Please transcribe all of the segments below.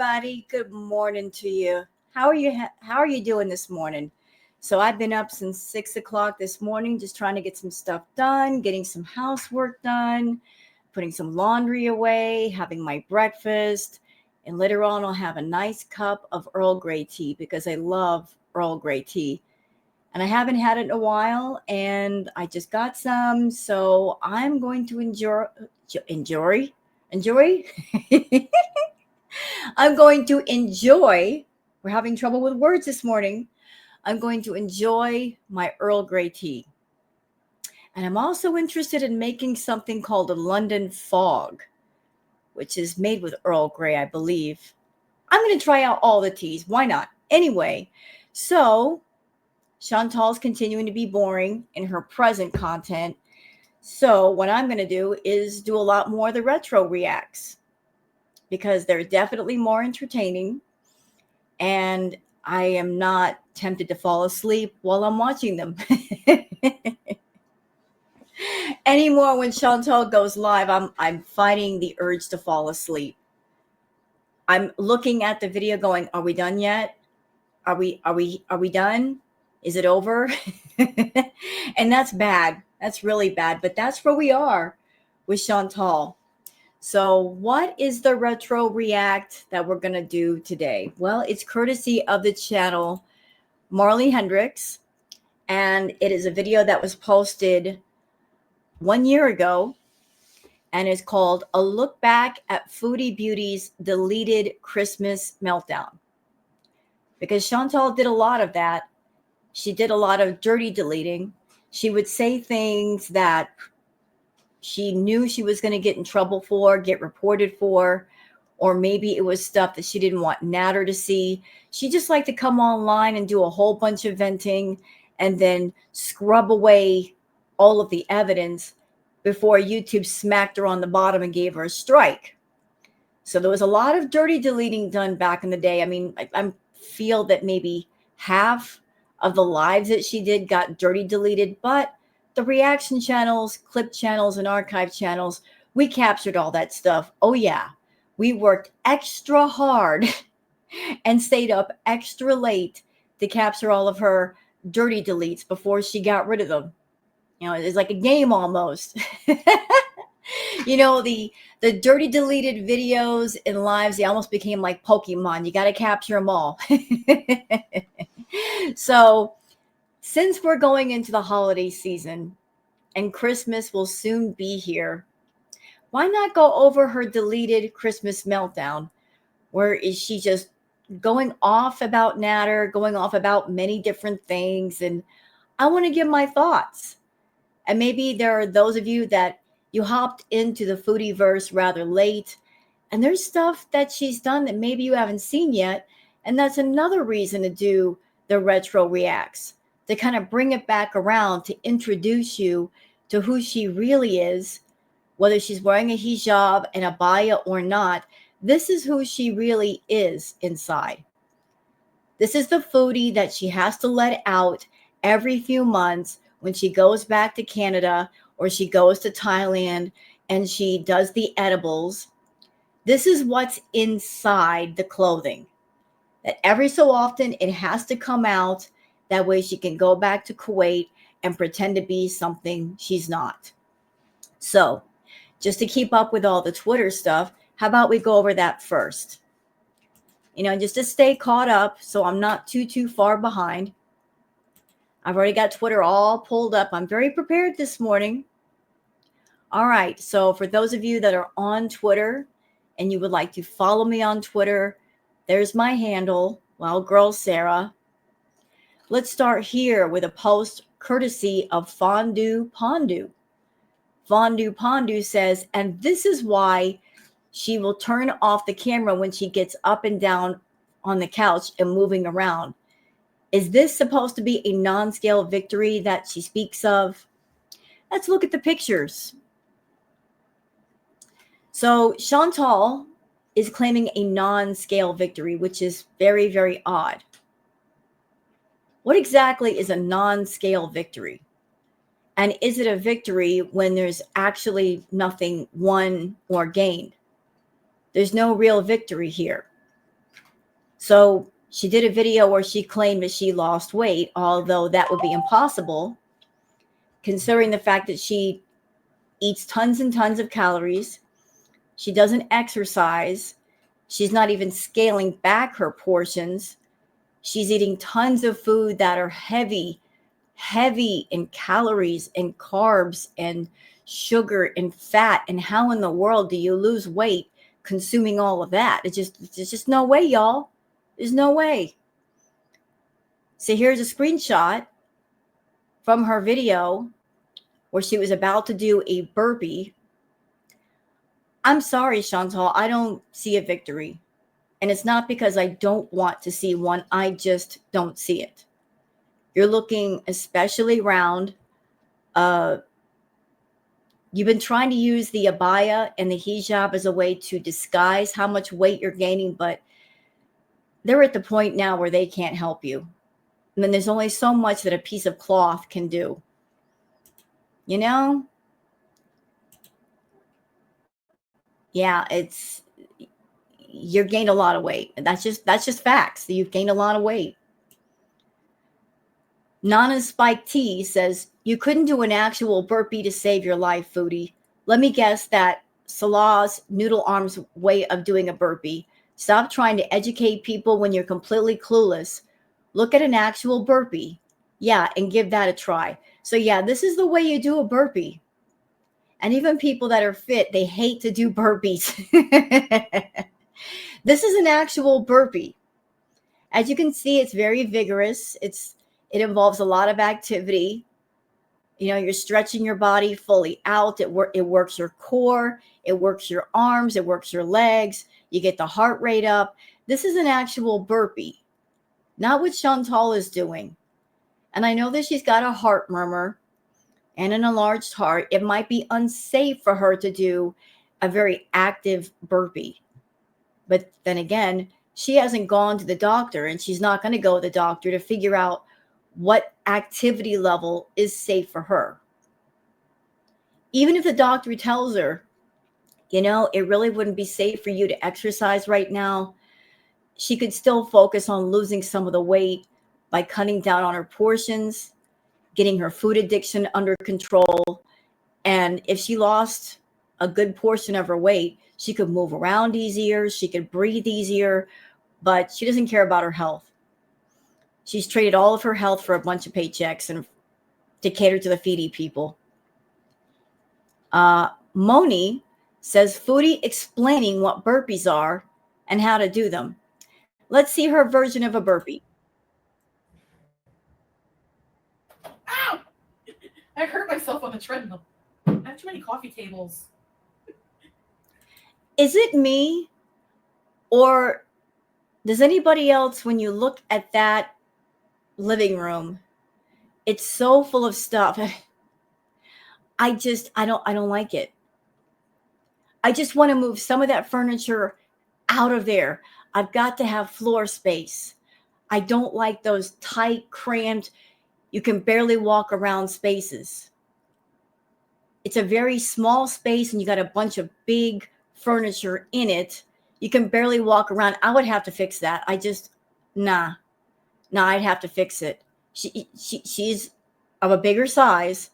everybody. Good morning to you. How are you doing this morning? So I've been up since 6 o'clock this morning, just trying to get some stuff done, getting some housework done, putting some laundry away, having my breakfast, and later on I'll have a nice cup of Earl Grey tea because I love Earl Grey tea. And I haven't had it in a while, and I just got some, so I'm going to enjoy. I'm going to enjoy. We're having trouble with words this morning. I'm going to enjoy my Earl Grey tea. And I'm also interested in making something called a London fog, which is made with Earl Grey, I believe. I'm going to try out all the teas. Why not? Anyway, so Chantal's continuing to be boring in her present content. So what I'm going to do is do a lot more of the retro reacts because they're definitely more entertaining. And I am not tempted to fall asleep while I'm watching them. Anymore when Chantal goes live, I'm fighting the urge to fall asleep. I'm looking at the video going, are we done yet? Are we done? Is it over? And that's bad. That's really bad. But that's where we are with Chantal. So what is the retro react that we're going to do today? Well, it's courtesy of the channel MARLEY HENDRIX. And it is a video that was posted 1 year ago. And it's called A Look Back at Foodie Beauty's Deleted Christmas Meltdown. Because Chantal did a lot of that. She did a lot of dirty deleting. She would say things that she knew she was going to get in trouble for, get reported for, or maybe it was stuff that she didn't want Nader to see. She just liked to come online and do a whole bunch of venting and then scrub away all of the evidence before YouTube smacked her on the bottom and gave her a strike. So there was a lot of dirty deleting done back in the day. I mean, I feel that maybe half of the lives that she did got dirty deleted, but the reaction channels, clip channels, and archive channels, we captured all that stuff. Oh yeah, we worked extra hard and stayed up extra late to capture all of her dirty deletes before she got rid of them. You know, it's like a game almost. The dirty deleted videos and lives, they almost became like Pokemon. You got to capture them all. So since we're going into the holiday season and Christmas will soon be here, why not go over her deleted Christmas meltdown? Where is she just going off about Nader, going off about many different things? And I want to give my thoughts. And maybe there are those of you that you hopped into the foodie verse rather late, and there's stuff that she's done that maybe you haven't seen yet. And that's another reason to do the retro reacts, to kind of bring it back around, to introduce you to who she really is, whether she's wearing a hijab and a abaya or not. This is who she really is inside. This is the foodie that she has to let out every few months when she goes back to Canada or she goes to Thailand and she does the edibles. This is what's inside the clothing. That every so often it has to come out. That way she can go back to Kuwait and pretend to be something she's not. So just to keep up with all the Twitter stuff, how about we go over that first? Just to stay caught up so I'm not too far behind. I've already got Twitter all pulled up. I'm very prepared this morning. All right. So for those of you that are on Twitter and you would like to follow me on Twitter, there's my handle, Well Girl Sarah. Let's start here with a post courtesy of Fondue Pondu. Fondue Pondu says, and this is why she will turn off the camera when she gets up and down on the couch and moving around. Is this supposed to be a non-scale victory that she speaks of? Let's look at the pictures. So Chantal is claiming a non-scale victory, which is very, very odd. What exactly is a non-scale victory? And is it a victory when there's actually nothing won or gained? There's no real victory here. So she did a video where she claimed that she lost weight, although that would be impossible considering the fact that she eats tons and tons of calories. She doesn't exercise. She's not even scaling back her portions. She's eating tons of food that are heavy in calories and carbs and sugar and fat. And how in the world do you lose weight consuming all of that? There's just no way, y'all. There's no way. So here's a screenshot from her video where she was about to do a burpee. I'm sorry, Chantal, I don't see a victory. And it's not because I don't want to see one. I just don't see it. You're looking especially round. You've been trying to use the abaya and the hijab as a way to disguise how much weight you're gaining, but they're at the point now where they can't help you. And then there's only so much that a piece of cloth can do. You know? Yeah, you're gained a lot of weight. That's just facts. You've gained a lot of weight. Nana Spike T says, you couldn't do an actual burpee to save your life, Foodie. Let me guess that Salah's noodle arms way of doing a burpee. Stop trying to educate people when you're completely clueless. Look at an actual burpee. Yeah, and give that a try. So yeah, this is the way you do a burpee. And even people that are fit, they hate to do burpees. This is an actual burpee. As you can see, it's very vigorous. It involves a lot of activity. You know, you're stretching your body fully out. It works your core. It works your arms. It works your legs. You get the heart rate up. This is an actual burpee, not what Chantal is doing. And I know that she's got a heart murmur and an enlarged heart. It might be unsafe for her to do a very active burpee. But then again, she hasn't gone to the doctor, and she's not going to go to the doctor to figure out what activity level is safe for her. Even if the doctor tells her, you know, it really wouldn't be safe for you to exercise right now, she could still focus on losing some of the weight by cutting down on her portions, getting her food addiction under control. And if she lost a good portion of her weight, she could move around easier, she could breathe easier, but she doesn't care about her health. She's traded all of her health for a bunch of paychecks and to cater to the Foodie people. Moni says, Foodie explaining what burpees are and how to do them. Let's see her version of a burpee. Ow! I hurt myself on the treadmill. I have too many coffee tables. Is it me, or does anybody else, when you look at that living room, it's so full of stuff. I don't like it. I just want to move some of that furniture out of there. I've got to have floor space. I don't like those tight, cramped, you can barely walk around spaces. It's a very small space and you got a bunch of big furniture in it. You can barely walk around. I would have to fix that. Nah, I'd have to fix it. She's of a bigger size.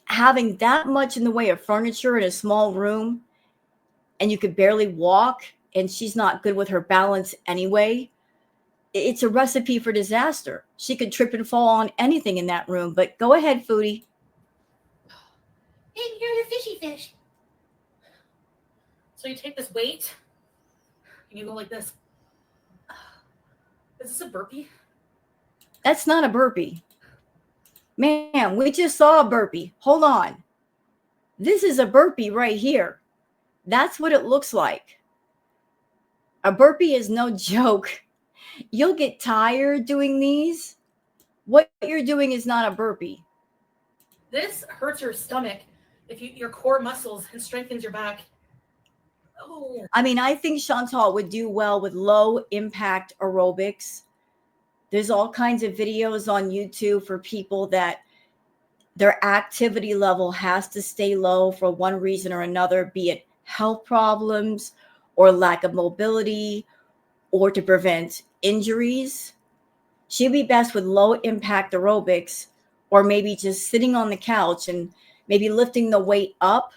Having that much in the way of furniture in a small room and you could barely walk, and she's not good with her balance anyway, it's a recipe for disaster. She could trip and fall on anything in that room. But go ahead, Foodie. And you're the fishy fish. So you take this weight and you go like this. Is this a burpee? That's not a burpee. Man, we just saw a burpee. Hold on. This is a burpee right here. That's what it looks like. A burpee is no joke. You'll get tired doing these. What you're doing is not a burpee. This hurts your stomach, your core muscles, and strengthens your back. Oh. I mean, I think Chantal would do well with low impact aerobics. There's all kinds of videos on YouTube for people that their activity level has to stay low for one reason or another, be it health problems or lack of mobility or to prevent injuries. She'd be best with low impact aerobics, or maybe just sitting on the couch and maybe lifting the weight up,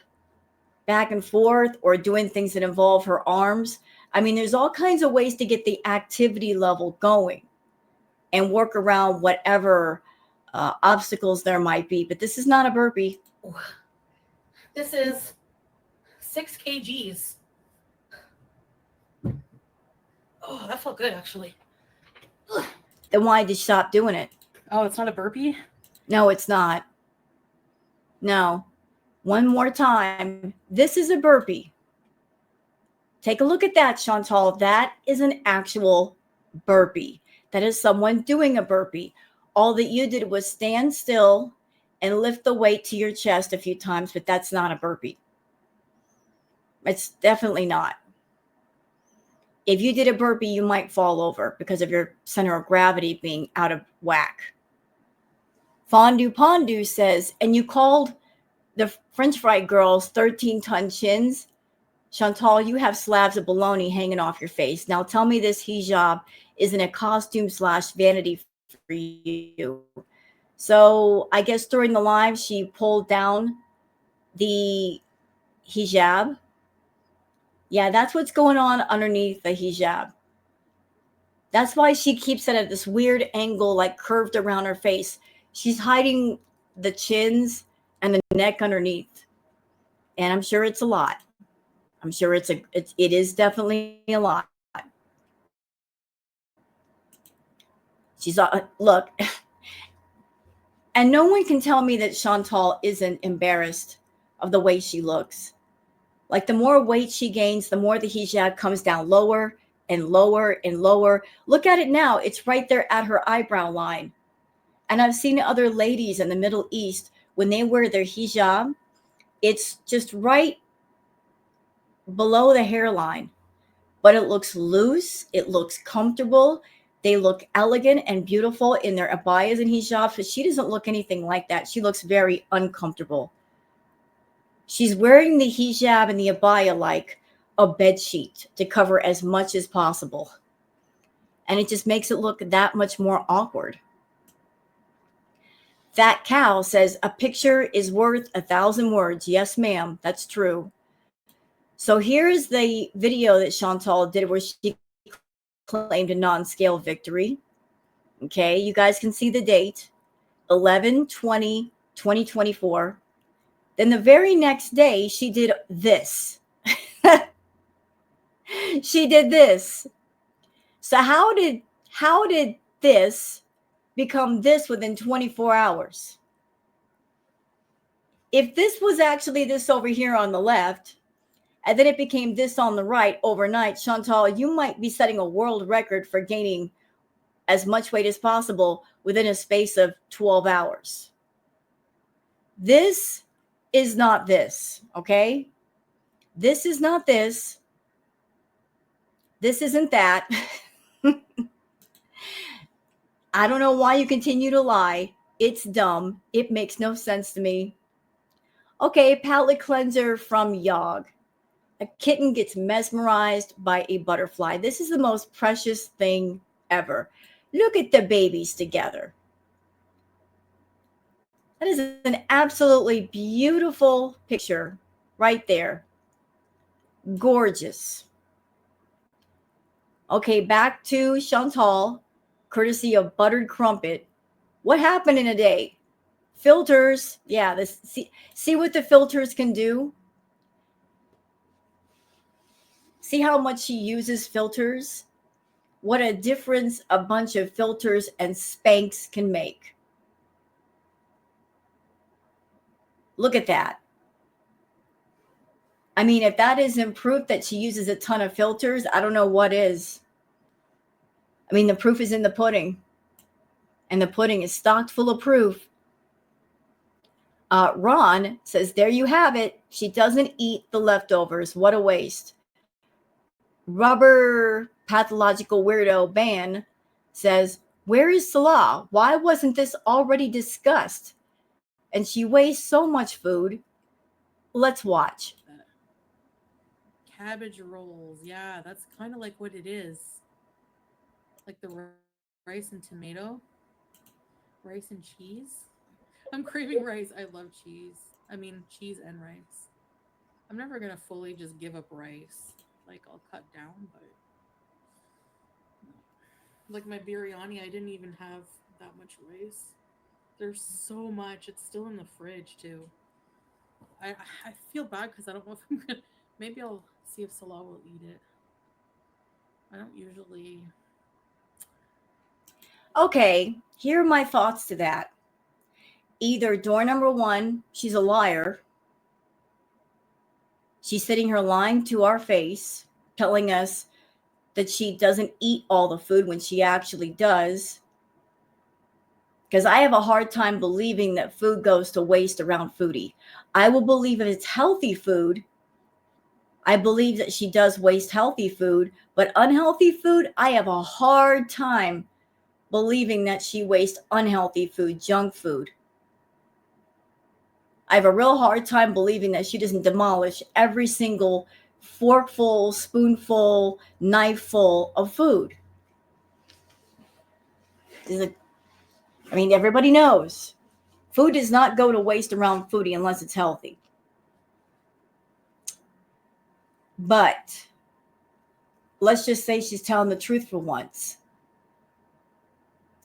back and forth, or doing things that involve her arms. I mean, there's all kinds of ways to get the activity level going and work around whatever obstacles there might be. But this is not a burpee. This is 6 kgs. Oh, that felt good, actually. Then why did you stop doing it? Oh, it's not a burpee? No, it's not. No. One more time. This is a burpee. Take a look at that, Chantal. That is an actual burpee. That is someone doing a burpee. All that you did was stand still and lift the weight to your chest a few times, but that's not a burpee. It's definitely not. If you did a burpee, you might fall over because of your center of gravity being out of whack. Fondue Pondu says, and you called the French fry girls 13-ton chins? Chantal, you have slabs of bologna hanging off your face. Now tell me this hijab isn't a costume / vanity for you. So I guess during the live, she pulled down the hijab. Yeah, that's what's going on underneath the hijab. That's why she keeps it at this weird angle, like curved around her face. She's hiding the chins and the neck underneath. And I'm sure it's a lot. I'm sure it is definitely a lot. She's look, and no one can tell me that Chantal isn't embarrassed of the way she looks. Like the more weight she gains, the more the hijab comes down lower and lower and lower. Look at it now. It's right there at her eyebrow line. And I've seen other ladies in the Middle East, when they wear their hijab, it's just right below the hairline. But it looks loose. It looks comfortable. They look elegant and beautiful in their abayas and hijabs, but she doesn't look anything like that. She looks very uncomfortable. She's wearing the hijab and the abaya like a bed sheet to cover as much as possible. And it just makes it look that much more awkward. Fat Cow says, a picture is worth 1,000 words. Yes, ma'am. That's true. So here's the video that Chantal did where she claimed a non-scale victory. Okay, you guys can see the date, 11/20/2024. Then the very next day, she did this. She did this. So how did this become this within 24 hours? If this was actually this over here on the left, and then it became this on the right overnight, Chantal, you might be setting a world record for gaining as much weight as possible within a space of 12 hours. This is not this, okay? This is not this. This isn't that. I don't know why you continue to lie. It's dumb. It makes no sense to me. Okay, palate cleanser from Yog. A kitten gets mesmerized by a butterfly. This is the most precious thing ever. Look at the babies together. That is an absolutely beautiful picture right there. Gorgeous. Okay, back to Chantal, courtesy of Buttered Crumpet. What happened in a day? Filters. Yeah, see what the filters can do? See how much she uses filters? What a difference a bunch of filters and Spanx can make. Look at that. I mean, if that isn't proof that she uses a ton of filters, I don't know what is. I mean, the proof is in the pudding. And the pudding is stocked full of proof. Ron says, there you have it. She doesn't eat the leftovers. What a waste. Rubber pathological weirdo Ban says, where is Salah? Why wasn't this already discussed? And she wastes so much food. Let's watch. Cabbage rolls. Yeah, that's kind of like what it is. like the rice and tomato, rice and cheese. I'm craving rice. I love cheese. I mean, cheese and rice. I'm never gonna fully just give up rice. Like I'll cut down, but no. Like my biryani, I didn't even have that much rice. There's so much. It's still in the fridge too. I feel bad because I don't know if I'm gonna. Maybe I'll see if Salah will eat it. I don't usually. Okay, here are my thoughts to that. Either door number one, she's a liar. She's sitting here lying to our face, telling us that she doesn't eat all the food when she actually does. Because I have a hard time believing that food goes to waste around Foodie. I will believe if it's healthy food. I believe that she does waste healthy food, but unhealthy food, I have a hard time believing that she wastes unhealthy food, junk food. I have a real hard time believing that she doesn't demolish every single forkful, spoonful, knifeful of food. I mean, everybody knows food does not go to waste around Foodie unless it's healthy. But let's just say she's telling the truth for once.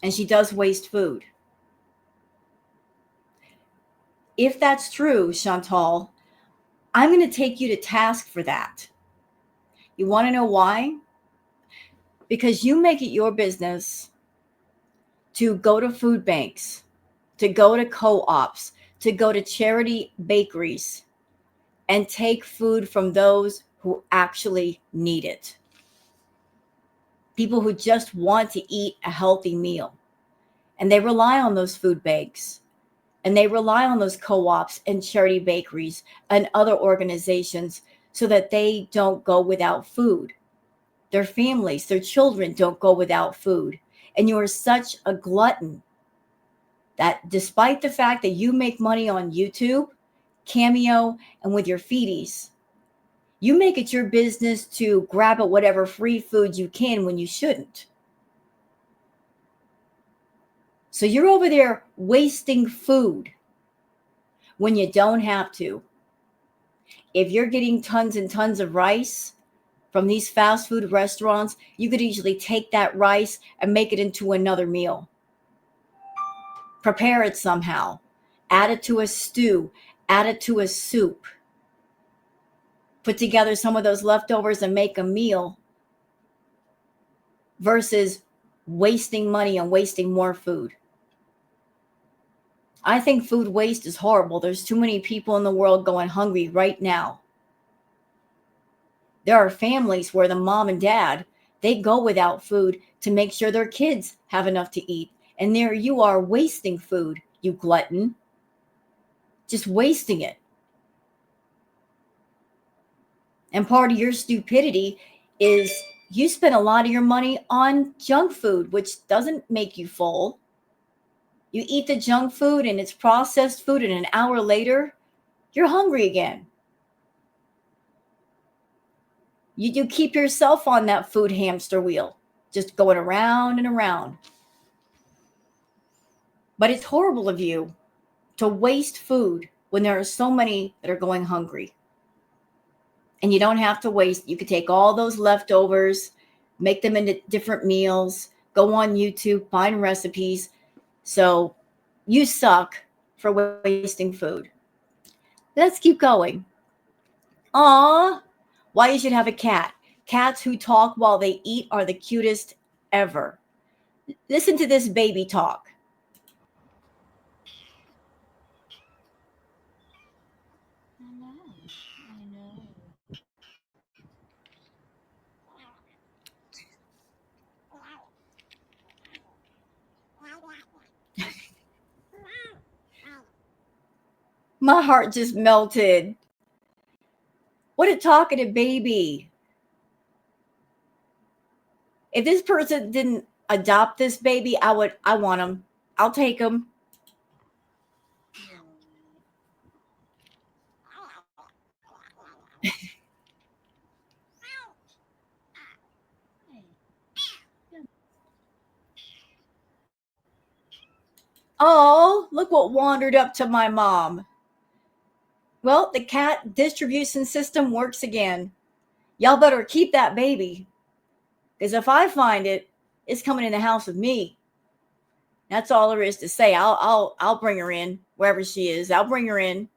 And she does waste food. If that's true, Chantal, I'm going to take you to task for that. You want to know why? Because you make it your business to go to food banks, to go to co-ops, to go to charity bakeries, and take food from those who actually need it. People who just want to eat a healthy meal. And they rely on those food banks. And they rely on those co-ops and charity bakeries and other organizations so that they don't go without food. Their families, their children don't go without food. And you are such a glutton that despite the fact that you make money on YouTube, Cameo, and with your feedies, you make it your business to grab at whatever free food you can when you shouldn't. So you're over there wasting food when you don't have to. If you're getting tons and tons of rice from these fast food restaurants, you could easily take that rice and make it into another meal. Prepare it somehow. Add it to a stew. Add it to a soup. Put together some of those leftovers and make a meal versus wasting money and wasting more food. I think food waste is horrible. There's too many people in the world going hungry right now. There are families where the mom and dad, they go without food to make sure their kids have enough to eat. And there you are wasting food, you glutton. Just wasting it. And part of your stupidity is you spend a lot of your money on junk food, which doesn't make you full. You eat the junk food and it's processed food, and an hour later, you're hungry again. You keep yourself on that food hamster wheel, just going around and around. But it's horrible of you to waste food when there are so many that are going hungry. And you don't have to waste. You could take all those leftovers, make them into different meals, go on YouTube, find recipes. So you suck for wasting food. Let's keep going. Aw, why you should have a cat. Cats who talk while they eat are the cutest ever. Listen to this baby talk. My heart just melted. What a talkative baby. If this person didn't adopt this baby, I want him. I'll take him. Oh, look what wandered up to my mom. Well, the cat distribution system works again. Y'all better keep that baby. Because if I find it, it's coming in the house with me. That's all there is to say. I'll bring her in wherever she is. I'll bring her in.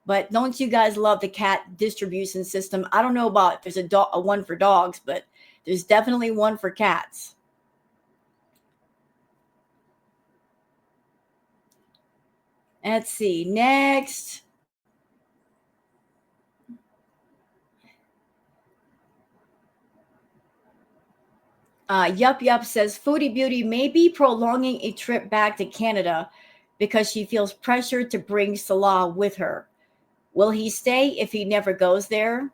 But don't you guys love the cat distribution system? I don't know about if there's a one for dogs, but there's definitely one for cats. Let's see. Next. Yup says Foodie Beauty may be prolonging a trip back to Canada because she feels pressured to bring Salah with her. Will he stay if he never goes there?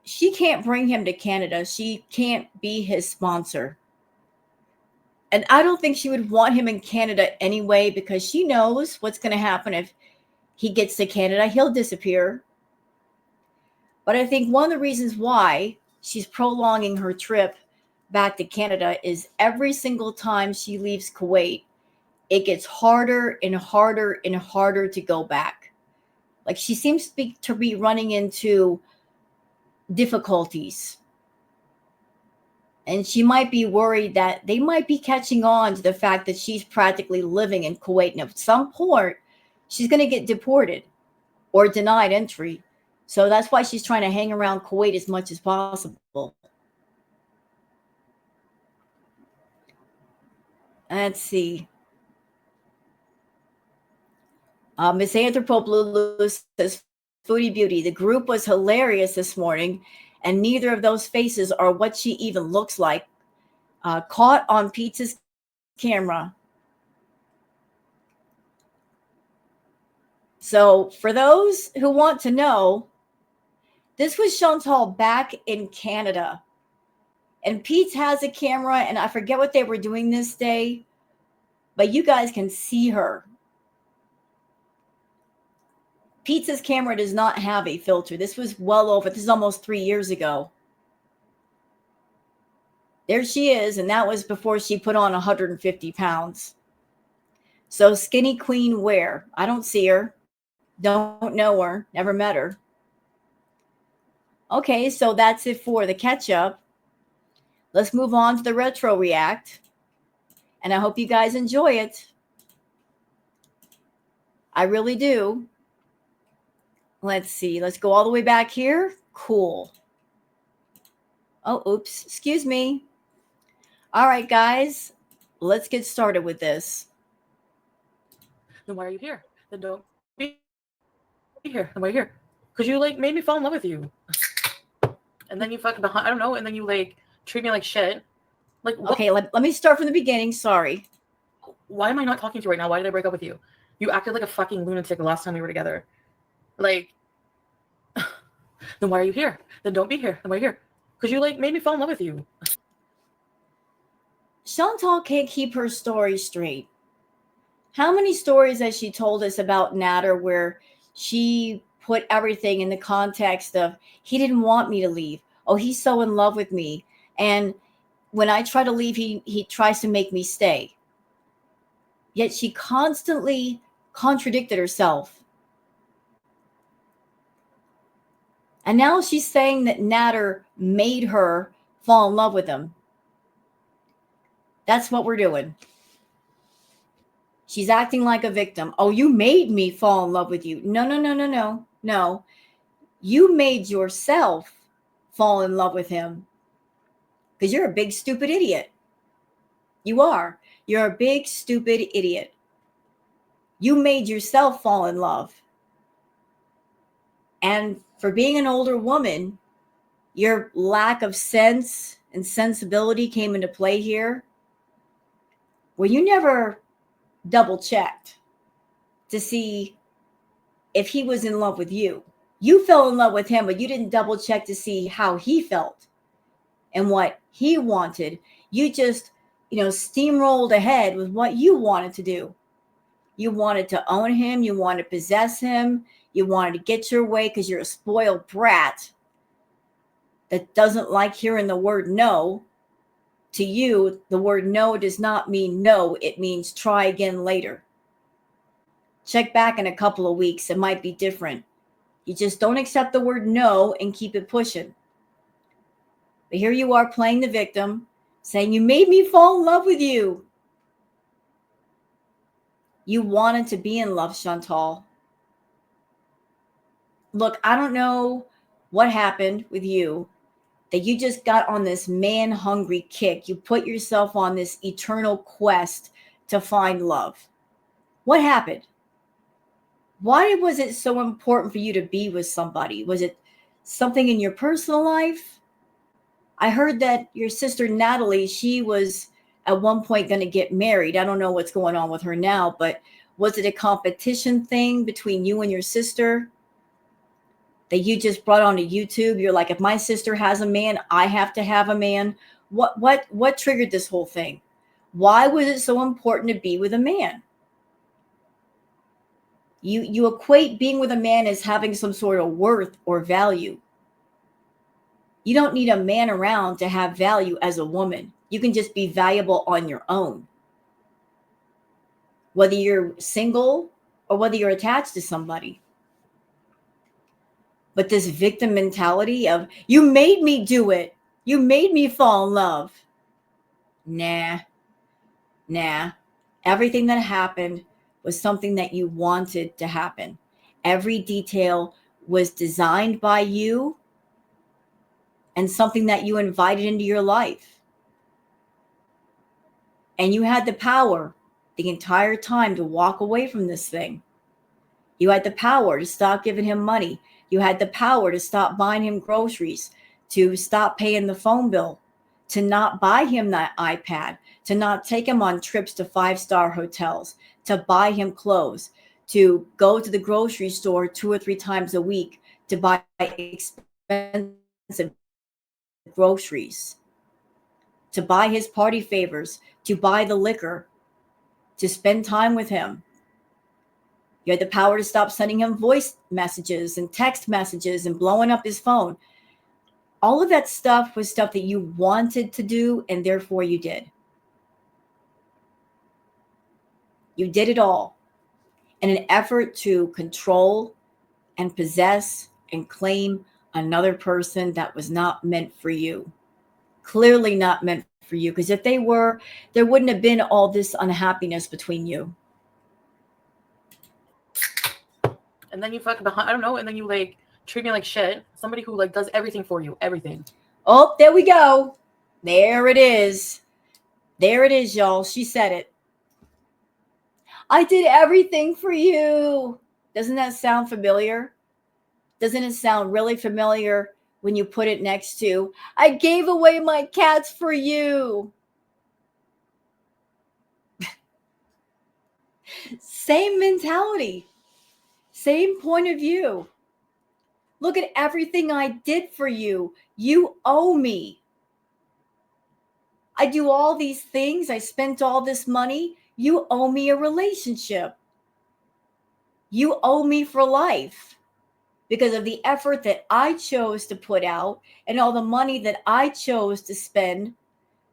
She can't bring him to Canada. She can't be his sponsor. And I don't think she would want him in Canada anyway because she knows what's going to happen if he gets to Canada. He'll disappear. But I think one of the reasons why she's prolonging her trip back to Canada is every single time she leaves Kuwait, it gets harder and harder and harder to go back. Like she seems to be running into difficulties. And she might be worried that they might be catching on to the fact that she's practically living in Kuwait. And at some point, she's going to get deported or denied entry. So that's why she's trying to hang around Kuwait as much as possible. Let's see. Miss Anthropopoulos says, Foodie Beauty, the group was hilarious this morning, and neither of those faces are what she even looks like. Caught on Pizza's camera. So for those who want to know, this was Chantal back in Canada. And Pete has a camera, and I forget what they were doing this day, but you guys can see her. Pizza's camera does not have a filter. This was this is almost 3 years ago. There she is, and that was before she put on 150 pounds. So skinny queen where? I don't see her. Don't know her. Never met her. Okay, so that's it for the catch-up. Let's move on to the retro react. And I hope you guys enjoy it. I really do. Let's see. Let's go all the way back here. Cool. Oh, oops. Excuse me. All right, guys. Let's get started with this. Then why are you here? Then don't be here. Then why are you here? Because you made me fall in love with you. And then you fucking I don't know. And then you treat me like shit. Okay, let me start from the beginning. Sorry. Why am I not talking to you right now? Why did I break up with you? You acted like a fucking lunatic the last time we were together. Then why are you here? Then don't be here. Then why are you here? Because you made me fall in love with you. Chantal can't keep her story straight. How many stories has she told us about Nader where she put everything in the context of, he didn't want me to leave. Oh, he's so in love with me. And when I try to leave, he tries to make me stay. Yet she constantly contradicted herself. And now she's saying that Nader made her fall in love with him. That's what we're doing. She's acting like a victim. Oh, you made me fall in love with you. No. You made yourself fall in love with him because you're a big, stupid idiot. You are. You're a big, stupid idiot. You made yourself fall in love. And for being an older woman, your lack of sense and sensibility came into play here. Well, you never double checked to see if he was in love with you. You fell in love with him, but you didn't double check to see how he felt and what he wanted. You just, steamrolled ahead with what you wanted to do. You wanted to own him. You wanted to possess him. You wanted to get your way because you're a spoiled brat that doesn't like hearing the word no to you, the word no does not mean no. It means try again later. Check back in a couple of weeks. It might be different. You just don't accept the word no and keep it pushing. But here you are playing the victim, saying, you made me fall in love with you. You wanted to be in love, Chantal. Look, I don't know what happened with you, that you just got on this man-hungry kick. You put yourself on this eternal quest to find love. What happened? Why was it so important for you to be with somebody? Was it something in your personal life? I heard that your sister Natalie, she was at one point going to get married. I don't know what's going on with her now, but was it a competition thing between you and your sister that you just brought onto YouTube? You're like, if my sister has a man, I have to have a man. What triggered this whole thing? Why was it so important to be with a man? You equate being with a man as having some sort of worth or value. You don't need a man around to have value as a woman. You can just be valuable on your own. Whether you're single or whether you're attached to somebody. But this victim mentality of, you made me do it. You made me fall in love. Nah. Everything that happened was something that you wanted to happen. Every detail was designed by you and something that you invited into your life. And you had the power the entire time to walk away from this thing. You had the power to stop giving him money. You had the power to stop buying him groceries, to stop paying the phone bill, to not buy him that iPad, to not take him on trips to 5-star hotels, to buy him clothes, to go to the grocery store 2 or 3 times a week, to buy expensive groceries, to buy his party favors, to buy the liquor, to spend time with him. You had the power to stop sending him voice messages and text messages and blowing up his phone. All of that stuff was stuff that you wanted to do, and therefore you did. You did it all in an effort to control and possess and claim another person that was not meant for you. Clearly not meant for you, because if they were, there wouldn't have been all this unhappiness between you. And then you fucking behind, I don't know, and then you like treat me like shit. Somebody who like does everything for you, everything. Oh, there we go. There it is. There it is, y'all. She said it. I did everything for you. Doesn't that sound familiar? Doesn't it sound really familiar when you put it next to, I gave away my cats for you? Same mentality. Same point of view. Look at everything I did for you. You owe me. I do all these things. I spent all this money. You owe me a relationship. You owe me for life because of the effort that I chose to put out and all the money that I chose to spend.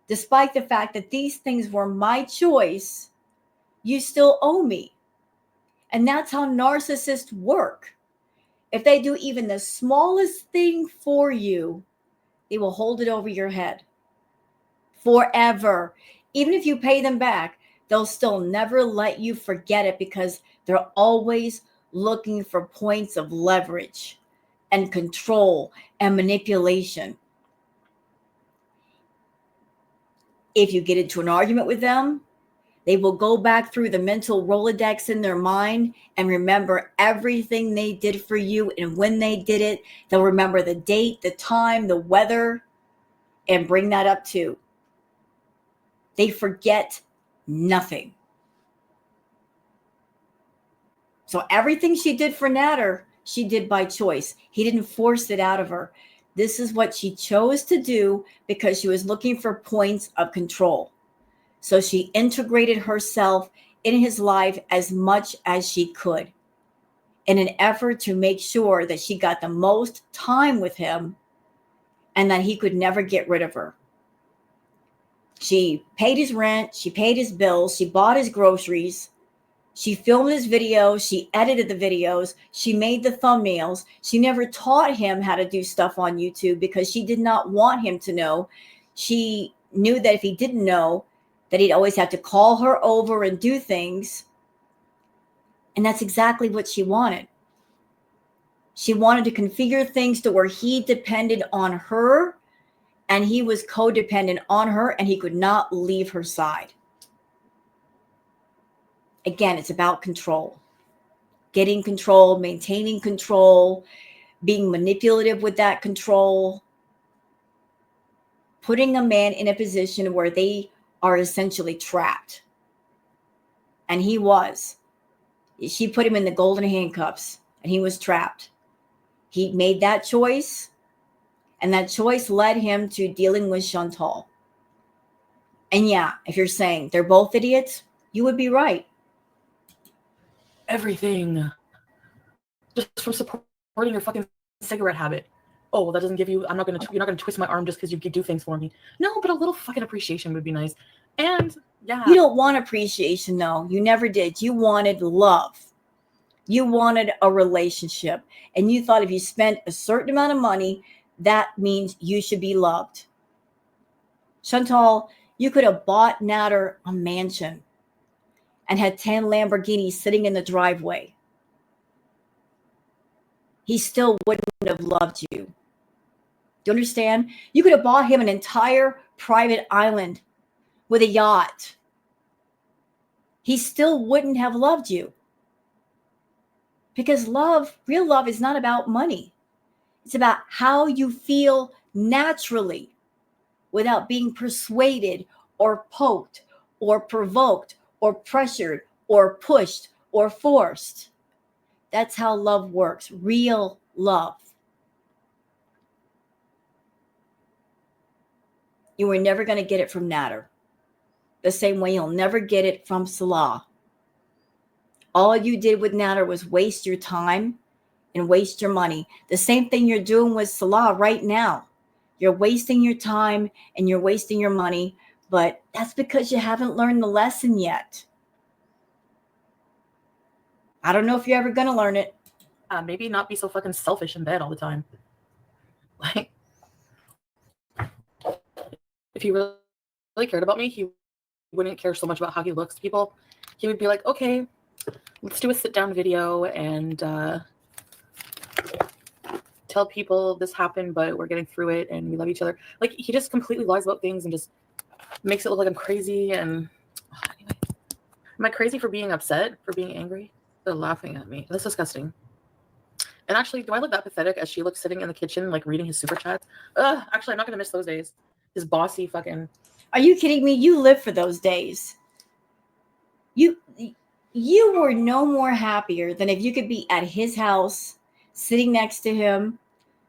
Despite the fact that these things were my choice, you still owe me. And that's how narcissists work. If they do even the smallest thing for you, they will hold it over your head forever. Even if you pay them back, they'll still never let you forget it because they're always looking for points of leverage and control and manipulation. If you get into an argument with them, they will go back through the mental Rolodex in their mind and remember everything they did for you. And when they did it, they'll remember the date, the time, the weather, and bring that up too. They forget nothing. So everything she did for Nader, she did by choice. He didn't force it out of her. This is what she chose to do because she was looking for points of control. So she integrated herself in his life as much as she could in an effort to make sure that she got the most time with him and that he could never get rid of her. She paid his rent. She paid his bills. She bought his groceries. She filmed his videos. She edited the videos. She made the thumbnails. She never taught him how to do stuff on YouTube because she did not want him to know. She knew that if he didn't know, that he'd always have to call her over and do things. And that's exactly what she wanted. She wanted to configure things to where he depended on her and he was codependent on her and he could not leave her side. Again, it's about control. Getting control, maintaining control, being manipulative with that control, putting a man in a position where they are essentially trapped. And he was. She put him in the golden handcuffs and he was trapped. He made that choice, and that choice led him to dealing with Chantal. And yeah, if you're saying they're both idiots, you would be right. Everything. Just from supporting your fucking cigarette habit. Oh, well, that doesn't give you, you're not gonna twist my arm just because you do things for me. No, but a little fucking appreciation would be nice. And yeah. You don't want appreciation though. You never did. You wanted love. You wanted a relationship. And you thought if you spent a certain amount of money, that means you should be loved. Chantal, you could have bought Nader a mansion and had 10 Lamborghinis sitting in the driveway. He still wouldn't have loved you. Do you understand? You could have bought him an entire private island with a yacht. He still wouldn't have loved you. Because love, real love, is not about money. It's about how you feel naturally without being persuaded or poked or provoked or pressured or pushed or forced. That's how love works. Real love. You were never going to get it from Nader. The same way you'll never get it from Salah. All you did with Nader was waste your time and waste your money. The same thing you're doing with Salah right now. You're wasting your time and you're wasting your money, but that's because you haven't learned the lesson yet. I don't know if you're ever going to learn it. Maybe not be so fucking selfish in bed all the time. Like, if he really cared about me, he wouldn't care so much about how he looks to people. He would be like, okay, let's do a sit-down video and tell people this happened, but we're getting through it and we love each other. Like, he just completely lies about things and just makes it look like I'm crazy. And anyway, am I crazy for being upset, for being angry? They're laughing at me. That's disgusting. And actually, do I look that pathetic as she looks sitting in the kitchen, like reading his super chats? Actually, I'm not going to miss those days. His bossy fucking... Are you kidding me? You live for those days. You were no more happier than if you could be at his house, sitting next to him,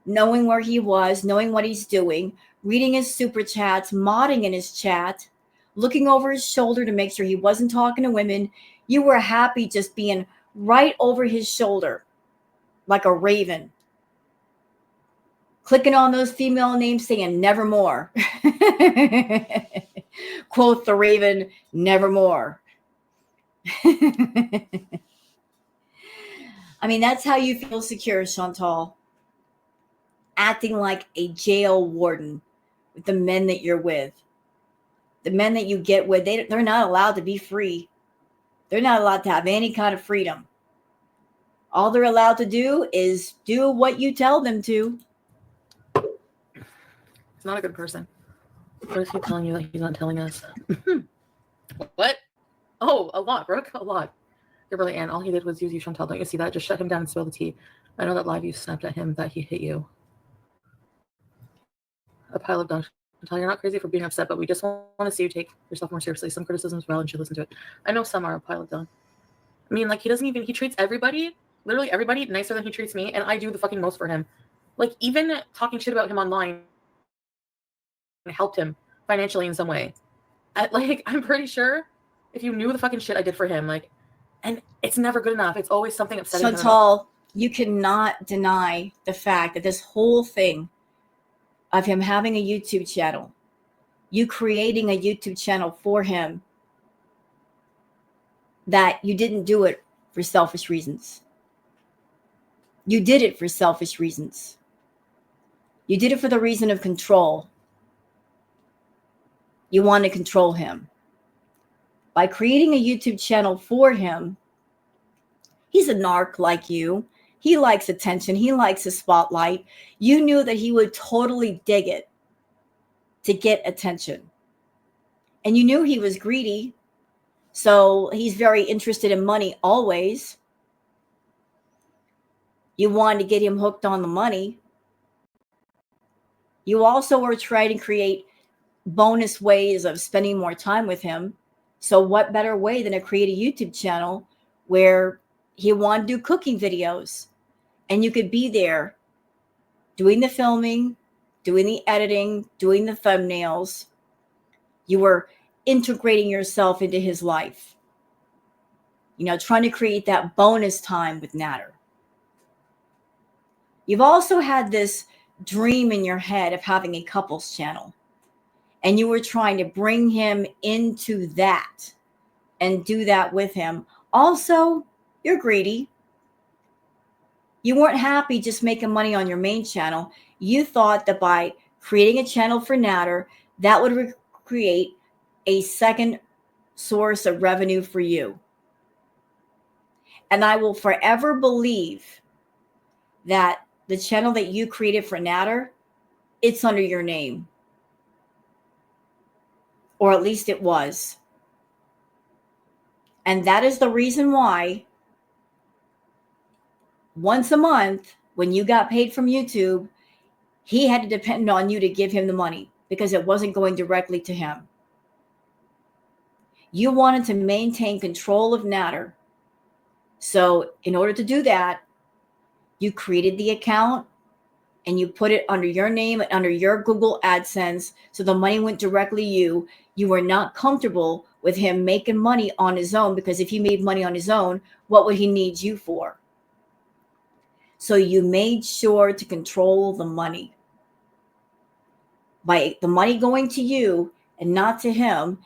knowing where he was, knowing what he's doing, reading his super chats, modding in his chat, looking over his shoulder to make sure he wasn't talking to women. You were happy just being right over his shoulder like a raven, clicking on those female names saying nevermore. Quote the raven, nevermore. I mean, that's how you feel secure, Chantal. Acting like a jail warden with the men that you're with. The men that you get with, they're not allowed to be free. They're not allowed to have any kind of freedom. All they're allowed to do is do what you tell them to. He's not a good person. What is he telling you that he's not telling us? What? Oh, a lot, Brooke. A lot. You're really Anne. All he did was use you, Chantal. Don't you see that? Just shut him down and spill the tea. I know that live you snapped at him that he hit you. A pile of dung. Chantal, you're not crazy for being upset, but we just want to see you take yourself more seriously. Some criticisms well and should listen to it. I know some are a pile of dung. I mean, like, he treats everybody, literally everybody, nicer than he treats me, and I do the fucking most for him. Like, even talking shit about him online helped him financially in some way. I'm pretty sure if you knew the fucking shit I did for him, like, and it's never good enough. It's always something upsetting. Chantal, you cannot deny the fact that this whole thing of him having a YouTube channel you creating a YouTube channel for him, that you didn't do it for selfish reasons. You did it for selfish reasons. You did it for the reason of control. You want to control him. By creating a YouTube channel for him, he's a narc like you. He likes attention. He likes a spotlight. You knew that he would totally dig it to get attention. And you knew he was greedy. So he's very interested in money always. You wanted to get him hooked on the money. You also were trying to create bonus ways of spending more time with him. So what better way than to create a YouTube channel where he wanted to do cooking videos and you could be there doing the filming, doing the editing, doing the thumbnails. You were integrating yourself into his life. You know, trying to create that bonus time with Nader. You've also had this dream in your head of having a couples channel. And you were trying to bring him into that and do that with him. Also, you're greedy. You weren't happy just making money on your main channel. You thought that by creating a channel for Nader, that would create a second source of revenue for you. And I will forever believe that the channel that you created for Nader, it's under your name. Or at least it was. And that is the reason why once a month, when you got paid from YouTube, he had to depend on you to give him the money because it wasn't going directly to him. You wanted to maintain control of Nader. So in order to do that, you created the account and you put it under your name and under your Google AdSense. So the money went directly to you. You were not comfortable with him making money on his own, because if he made money on his own, what would he need you for? So you made sure to control the money. By the money going to you and not to him,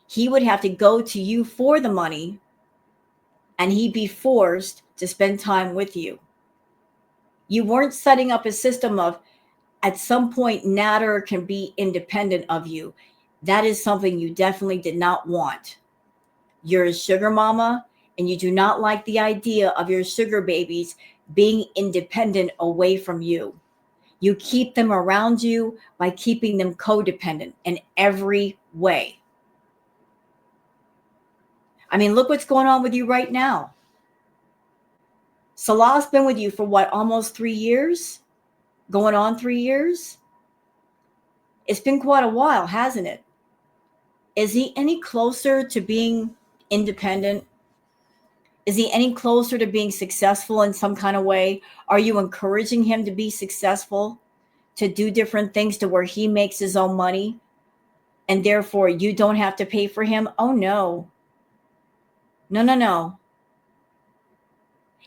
he would have to go to you for the money and he'd be forced to spend time with you. You weren't setting up a system of, at some point, Nader can be independent of you. That is something you definitely did not want. You're a sugar mama, and you do not like the idea of your sugar babies being independent away from you. You keep them around you by keeping them codependent in every way. I mean, look what's going on with you right now. Salah's been with you for what, almost 3 years? Going on 3 years? It's been quite a while, hasn't it? Is he any closer to being independent? Is he any closer to being successful in some kind of way? Are you encouraging him to be successful, to do different things to where he makes his own money and therefore you don't have to pay for him? Oh, no. No, no, no.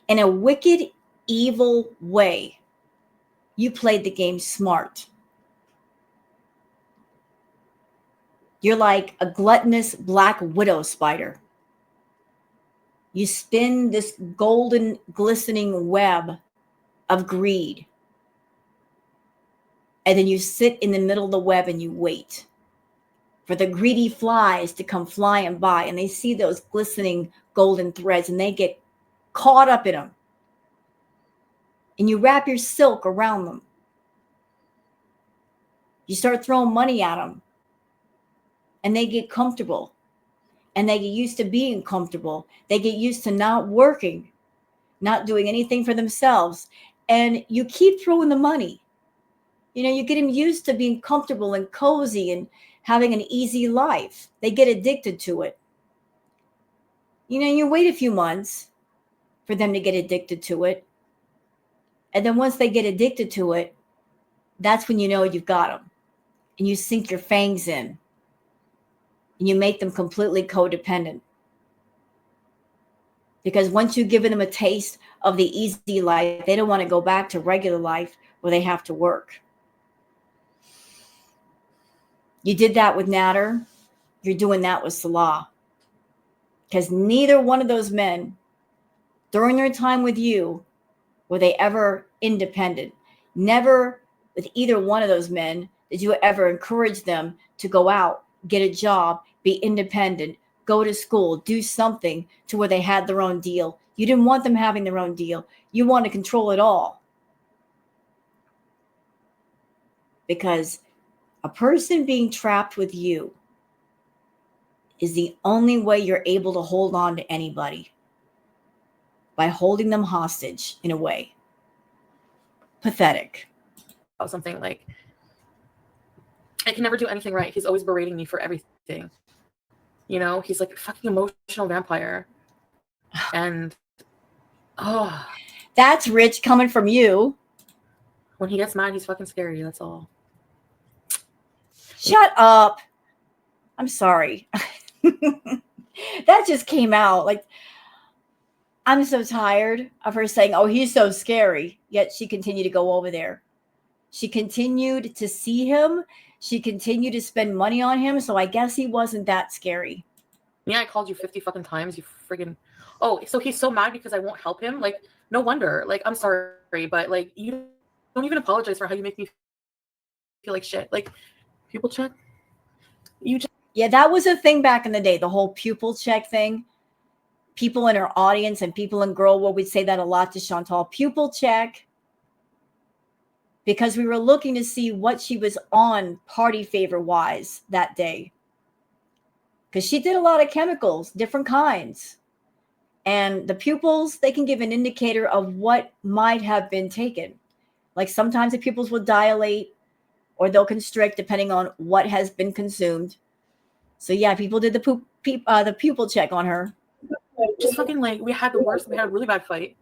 In a wicked, evil way, you played the game smart. You're like a gluttonous black widow spider. You spin this golden, glistening web of greed. And then you sit in the middle of the web and you wait for the greedy flies to come flying by. And they see those glistening golden threads and they get caught up in them. And you wrap your silk around them. You start throwing money at them. And they get comfortable. And they get used to being comfortable. They get used to not working, not doing anything for themselves. And you keep throwing the money. You know, you get them used to being comfortable and cozy and having an easy life. They get addicted to it. You know, you wait a few months for them to get addicted to it. And then once they get addicted to it, that's when you know you've got them. And you sink your fangs in. And you make them completely codependent. Because once you've given them a taste of the easy life, they don't want to go back to regular life where they have to work. You did that with Nader. You're doing that with Salah. Because neither one of those men, during their time with you, were they ever independent. Never with either one of those men did you ever encourage them to go out, get a job, be independent, go to school, do something to where they had their own deal. You didn't want them having their own deal. You want to control it all. Because a person being trapped with you is the only way you're able to hold on to anybody, by holding them hostage in a way. Pathetic. Something like, I can never do anything right. He's always berating me for everything. You know, he's like a fucking emotional vampire. And, oh. That's rich coming from you. When he gets mad, he's fucking scary. That's all. Shut up. I'm sorry. That just came out. Like, I'm so tired of her saying, oh, he's so scary. Yet she continued to go over there. She continued to see him. She continued to spend money on him. So I guess he wasn't that scary. Yeah, I called you 50 fucking times. You friggin'. Oh, so he's so mad because I won't help him? Like, no wonder. Like, I'm sorry, but like, you don't even apologize for how you make me feel like shit. Like, pupil check? You just. Yeah, that was a thing back in the day, the whole pupil check thing. People in her audience and people in Girl World would say that a lot to Chantal. Pupil check. Because we were looking to see what she was on party favor wise that day. Because she did a lot of chemicals, different kinds. And the pupils, they can give an indicator of what might have been taken. Like sometimes the pupils will dilate or they'll constrict depending on what has been consumed. So yeah, people did the pupil check on her. Just fucking like, we had a really bad fight.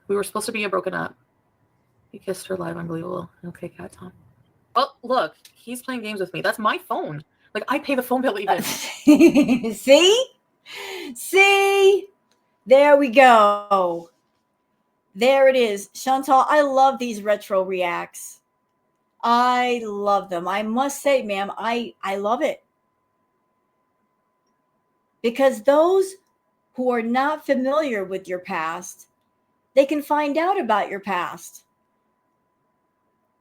We were supposed to be broken up. He kissed her live, unbelievable. Okay, Cat Tom. Oh, look, he's playing games with me. That's my phone. Like, I pay the phone bill even. See? There we go. There it is. Chantal, I love these retro reacts. I love them. I must say, ma'am, I love it. Because those who are not familiar with your past, they can find out about your past.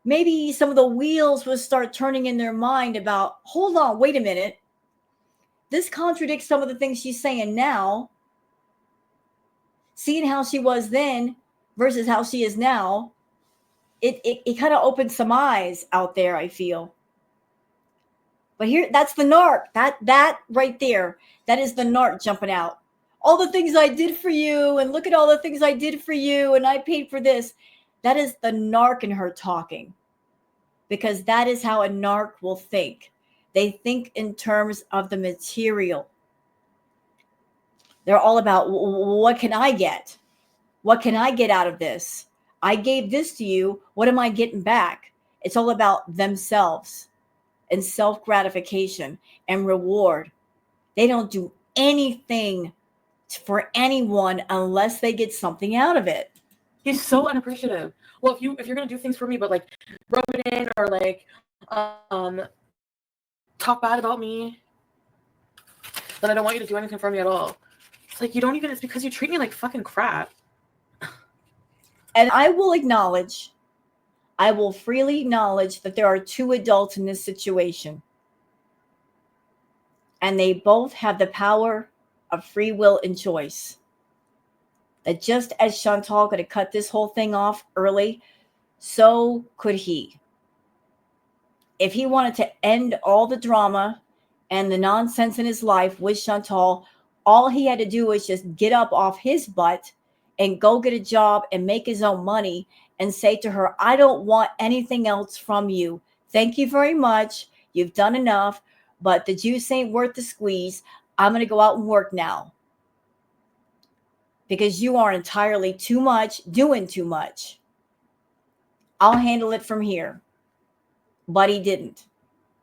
Maybe some of the wheels will start turning in their mind about, hold on, wait a minute. This contradicts some of the things she's saying now. Seeing how she was then versus how she is now, it kind of opens some eyes out there, I feel. But here, that's the narc. That right there, that is the narc jumping out. All the things I did for you, and look at all the things I did for you, and I paid for this. That is the narc in her talking. Because that is how a narc will think. They think in terms of the material. They're all about, what can I get? What can I get out of this? I gave this to you. What am I getting back? It's all about themselves and self-gratification and reward. They don't do anything for anyone unless they get something out of it. He's so unappreciative. Well, if you're gonna do things for me, but like rub it in or like talk bad about me, then I don't want you to do anything for me at all. It's like, you don't even. It's because you treat me like fucking crap. And I will freely acknowledge that there are two adults in this situation. And they both have the power of free will and choice. That just as Chantal could have cut this whole thing off early, so could he. If he wanted to end all the drama and the nonsense in his life with Chantal, all he had to do was just get up off his butt and go get a job and make his own money and say to her, I don't want anything else from you. Thank you very much. You've done enough, but the juice ain't worth the squeeze. I'm going to go out and work now. Because you are entirely too much, doing too much. I'll handle it from here. But he didn't.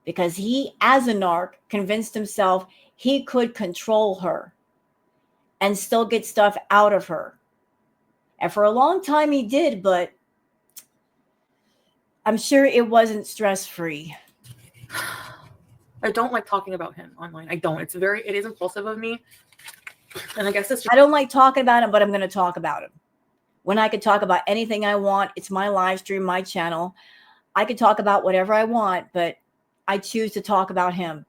Because he, as a narc, convinced himself he could control her and still get stuff out of her. And for a long time he did, but I'm sure it wasn't stress-free. I don't like talking about him online. I don't. It is impulsive of me. And I guess it's just, I don't like talking about him, but I'm going to talk about him. When I could talk about anything I want, it's my live stream, my channel. I could talk about whatever I want, but I choose to talk about him.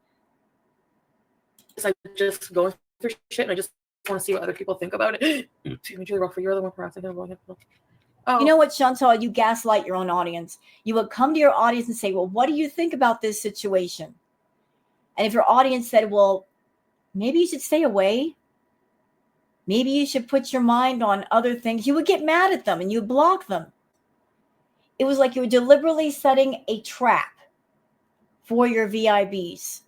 I just go through shit and I just want to see what other people think about it. Excuse me, Julie Rockford, you're the one perhaps thinking about it. Oh. You know what, Chantal? You gaslight your own audience. You would come to your audience and say, well, what do you think about this situation? And if your audience said, well, maybe you should stay away, maybe you should put your mind on other things, you would get mad at them and you block them. It was like you were deliberately setting a trap for your VIBs.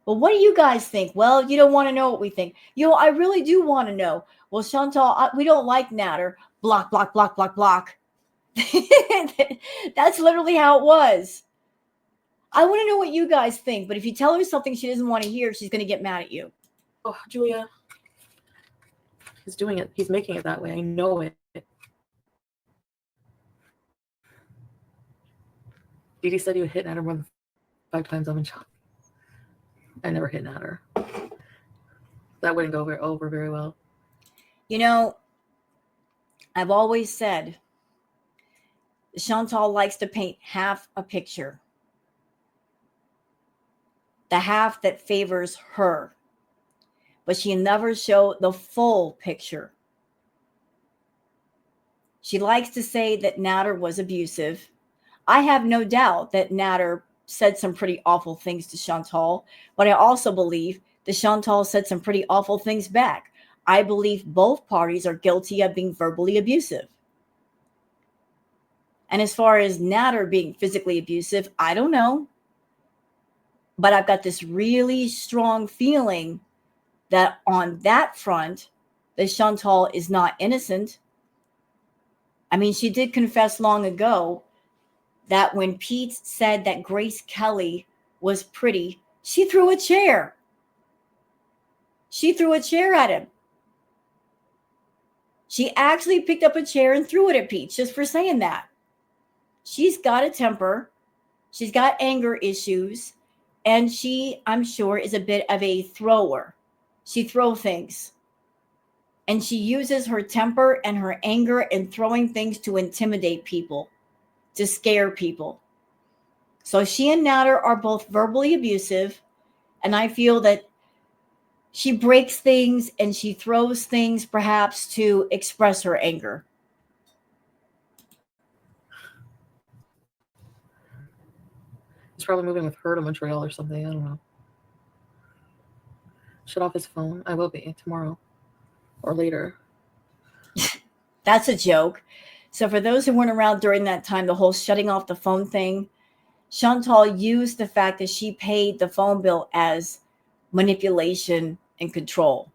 Well, what do you guys think? Well, you don't want to know what we think. I really do want to know. Well, Chantal, we don't like Nader. Block, block, block, block, block. That's literally how it was. I want to know what you guys think, but if you tell her something she doesn't want to hear, she's going to get mad at you. Oh, Julia. He's doing it. He's making it that way. I know it. Dee Dee said you would hit Nader more than 5 times. I'm in shock. I never hit Nader. That wouldn't go over very well. I've always said Chantal likes to paint half a picture. The half that favors her. But she never showed the full picture. She likes to say that Nader was abusive. I have no doubt that Nader said some pretty awful things to Chantal, but I also believe that Chantal said some pretty awful things back. I believe both parties are guilty of being verbally abusive. And as far as Nader being physically abusive, I don't know. But I've got this really strong feeling that on that front, that Chantal is not innocent. I mean, she did confess long ago that when Pete said that Grace Kelly was pretty, she threw a chair. She threw a chair at him. She actually picked up a chair and threw it at Pete just for saying that. She's got a temper. She's got anger issues. And she, I'm sure, is a bit of a thrower. She throws things. And she uses her temper and her anger and throwing things to intimidate people, to scare people. So she and Nader are both verbally abusive. And I feel that she breaks things and she throws things perhaps to express her anger. He's probably moving with her to Montreal or something. I don't know. Shut off his phone. I will be tomorrow or later. That's a joke. So for those who weren't around during that time, the whole shutting off the phone thing, Chantal used the fact that she paid the phone bill as manipulation and control.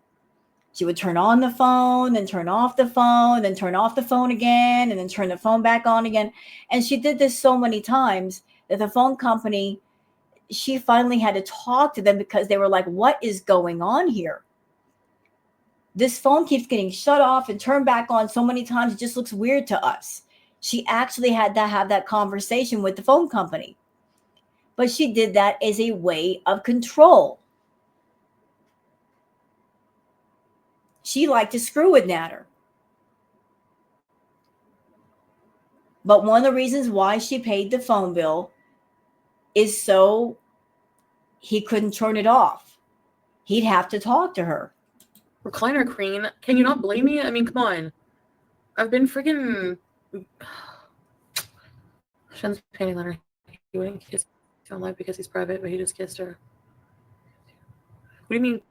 She would turn on the phone, then turn off the phone, then turn off the phone again, and then turn the phone back on again. And she did this so many times that the phone company, she finally had to talk to them because they were like, what is going on here? This phone keeps getting shut off and turned back on so many times, it just looks weird to us. She actually had to have that conversation with the phone company. But she did that as a way of control. She liked to screw with Nader. But one of the reasons why she paid the phone bill is so he couldn't turn it off. He'd have to talk to her. Recliner queen, can you not blame me? I mean, come on. I've been freaking... Shen's painting letter. He wouldn't kiss on live because he's private, but he just kissed her. What do you mean,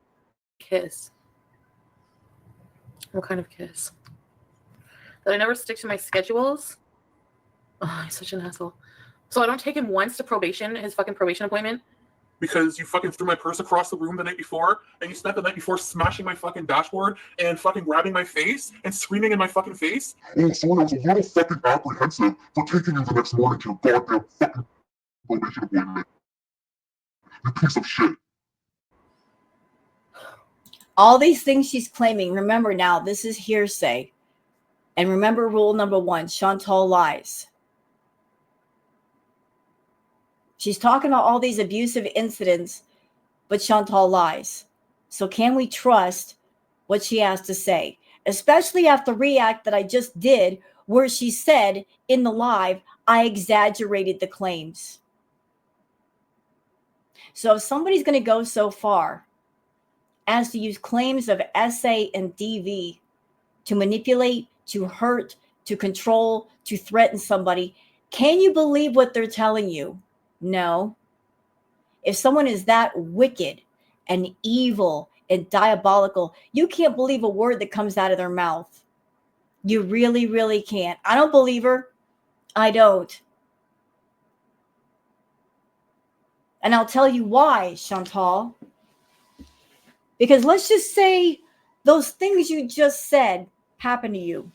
kiss? What kind of kiss? That I never stick to my schedules? Oh, he's such an asshole. So I don't take him once to probation, his fucking probation appointment? Because you fucking threw my purse across the room the night before, and you spent the night before smashing my fucking dashboard and fucking grabbing my face and screaming in my fucking face. Oh, sorry, I was a little fucking apprehensive for taking you the next morning to your goddamn fucking probation appointment. You piece of shit. All these things she's claiming, remember now, this is hearsay. And remember rule number 1, Chantal lies. She's talking about all these abusive incidents, but Chantal lies. So can we trust what she has to say? Especially after the react that I just did, where she said in the live, I exaggerated the claims. So if somebody's going to go so far as to use claims of SA and DV to manipulate, to hurt, to control, to threaten somebody, can you believe what they're telling you? No. If someone is that wicked and evil and diabolical, you can't believe a word that comes out of their mouth. You really, really can't. I don't believe her. I don't. And I'll tell you why, Chantal. Because let's just say those things you just said happened to you.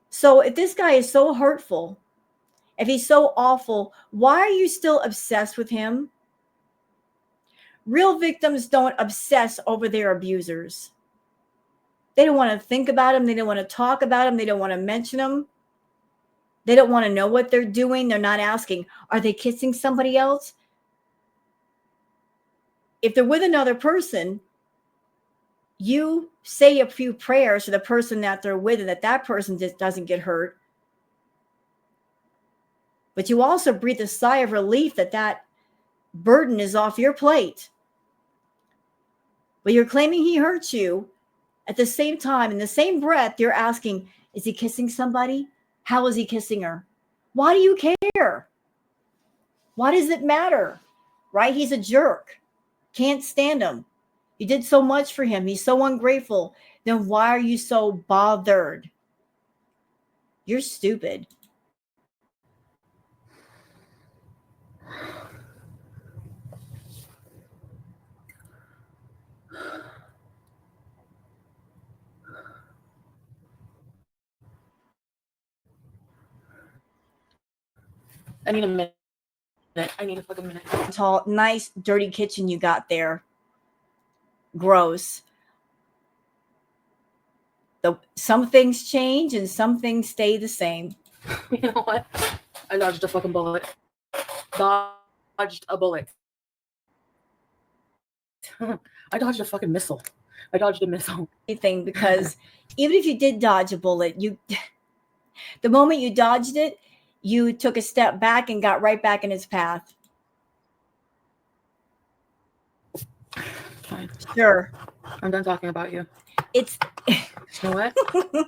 So if this guy is so hurtful, if he's so awful, why are you still obsessed with him? Real victims don't obsess over their abusers. They don't want to think about them. They don't want to talk about them. They don't want to mention them. They don't want to know what they're doing. They're not asking, are they kissing somebody else? If they're with another person, you say a few prayers for the person that they're with and that person just doesn't get hurt. But you also breathe a sigh of relief that burden is off your plate. But you're claiming he hurt you. At the same time, in the same breath, you're asking, is he kissing somebody? How is he kissing her? Why do you care? Why does it matter? Right? He's a jerk. Can't stand him. You did so much for him. He's so ungrateful. Then why are you so bothered? You're stupid. I need a minute. I need a fucking minute. Tall, nice, dirty kitchen you got there. Gross. Some things change and some things stay the same. You know what? I dodged a fucking bullet. Dodged a bullet. I dodged a fucking missile. I dodged a missile. Anything, because even if you did dodge a bullet, the moment you dodged it, you took a step back and got right back in its path. Fine. Sure. I'm done talking about you. It's You know what?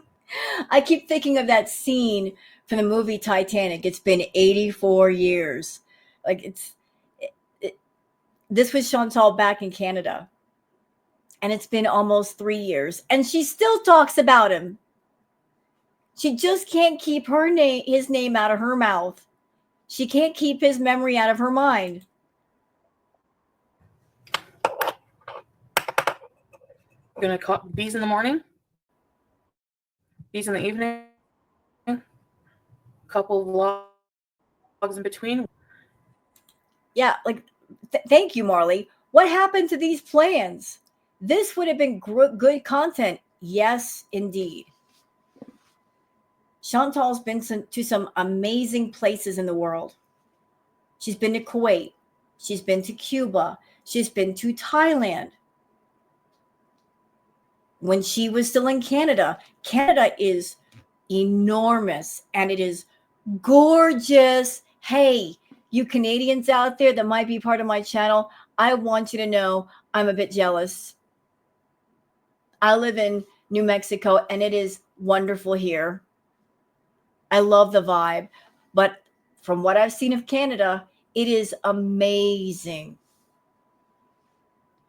I keep thinking of that scene from the movie Titanic. It's been 84 years. Like this was Chantal back in Canada. And it's been almost 3 years. And she still talks about him. She just can't keep his name out of her mouth. She can't keep his memory out of her mind. Gonna call bees in the morning, bees in the evening, couple vlogs in between. Yeah, like thank you, Marley. What happened to these plans? This would have been good content. Yes, indeed. Chantal's been to some amazing places in the world. She's been to Kuwait. She's been to Cuba. She's been to Thailand. When she was still in Canada, Canada is enormous and it is gorgeous. Hey, you Canadians out there that might be part of my channel, I want you to know I'm a bit jealous. I live in New Mexico and it is wonderful here. I love the vibe, but from what I've seen of Canada, it is amazing.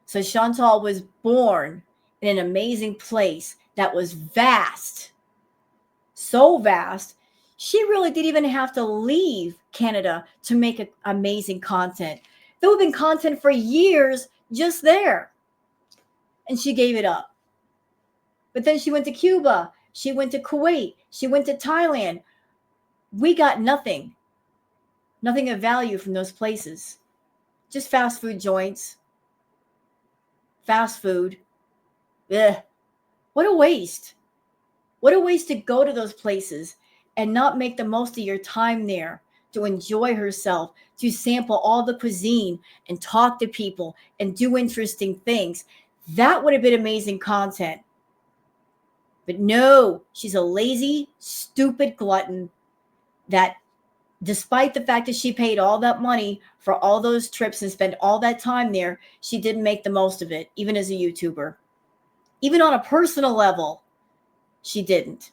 So Chantal was born in an amazing place that was vast, so vast. She really didn't even have to leave Canada to make amazing content. There would have been content for years just there. And she gave it up. But then she went to Cuba. She went to Kuwait. She went to Thailand. We got nothing of value from those places. Just fast food joints. Fast food. Ugh. What a waste. What a waste to go to those places and not make the most of your time there. to enjoy herself, to sample all the cuisine and talk to people and do interesting things. That would have been amazing content. But no, she's a lazy, stupid glutton that, despite the fact that she paid all that money for all those trips and spent all that time there, she didn't make the most of it, even as a YouTuber. Even on a personal level, she didn't.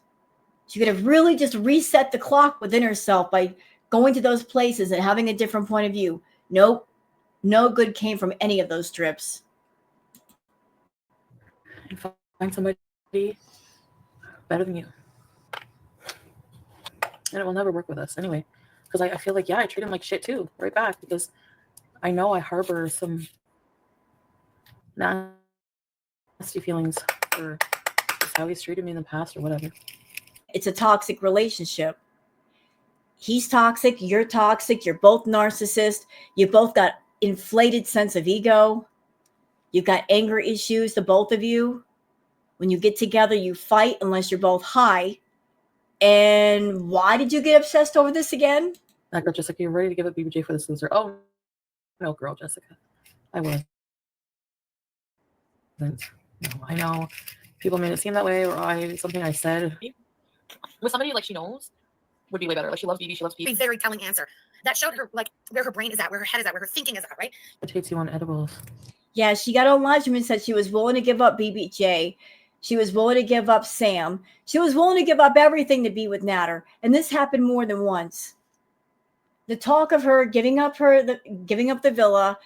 She could have really just reset the clock within herself by going to those places and having a different point of view. Nope. No good came from any of those trips. And find somebody better than you. And it will never work with us anyway. Because I feel like, yeah, I treat him like shit too, right back. Because I know I harbor some nasty feelings for just how he's treated me in the past or whatever. It's a toxic relationship. He's toxic. You're toxic. You're both narcissists. You both got inflated sense of ego. You've got anger issues, the both of you. When you get together, you fight unless you're both high. And why did you get obsessed over this again? That girl, Jessica, you're ready to give up BBJ for this loser. Oh, no, girl, Jessica. I was. No, I know. People made it seem that way, or something I said. With somebody like she knows would be way better. Like she loves BB, she loves BB. A very telling answer that showed her like where her brain is at, where her head is at, where her thinking is at, right? It takes you on edibles. Yeah, she got on live stream and said she was willing to give up BBJ. She was willing to give up Sam. She was willing to give up everything to be with Nader. And this happened more than once. The talk of her giving up the villa,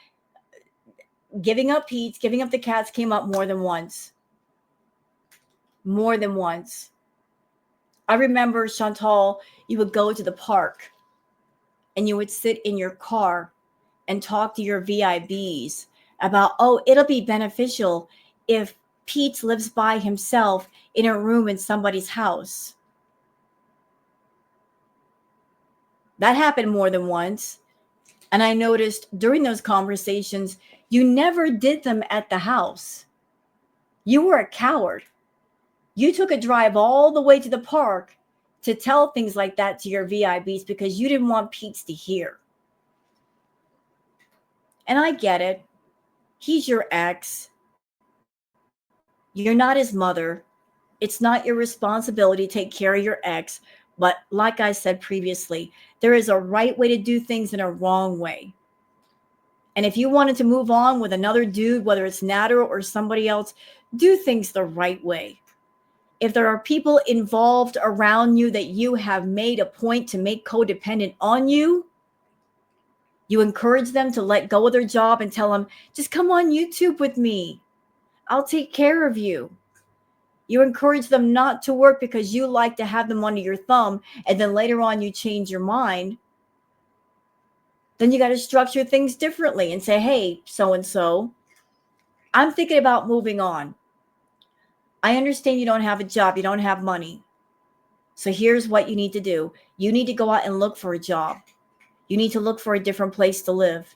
giving up Pete's, giving up the cats came up more than once. More than once. I remember, Chantal, you would go to the park and you would sit in your car and talk to your VIBs about, oh, it'll be beneficial if Pete lives by himself in a room in somebody's house. That happened more than once. And I noticed during those conversations, you never did them at the house. You were a coward. You took a drive all the way to the park to tell things like that to your VIBs because you didn't want Pete's to hear. And I get it. He's your ex. You're not his mother. It's not your responsibility to take care of your ex. But like I said previously, there is a right way to do things and a wrong way. And if you wanted to move on with another dude, whether it's Nader or somebody else, do things the right way. If there are people involved around you that you have made a point to make codependent on you, you encourage them to let go of their job and tell them, just come on YouTube with me. I'll take care of you. You encourage them not to work because you like to have them under your thumb, and then later on you change your mind. Then you got to structure things differently and say, hey, so-and-so, I'm thinking about moving on. I understand you don't have a job. You don't have money. So here's what you need to do. You need to go out and look for a job. You need to look for a different place to live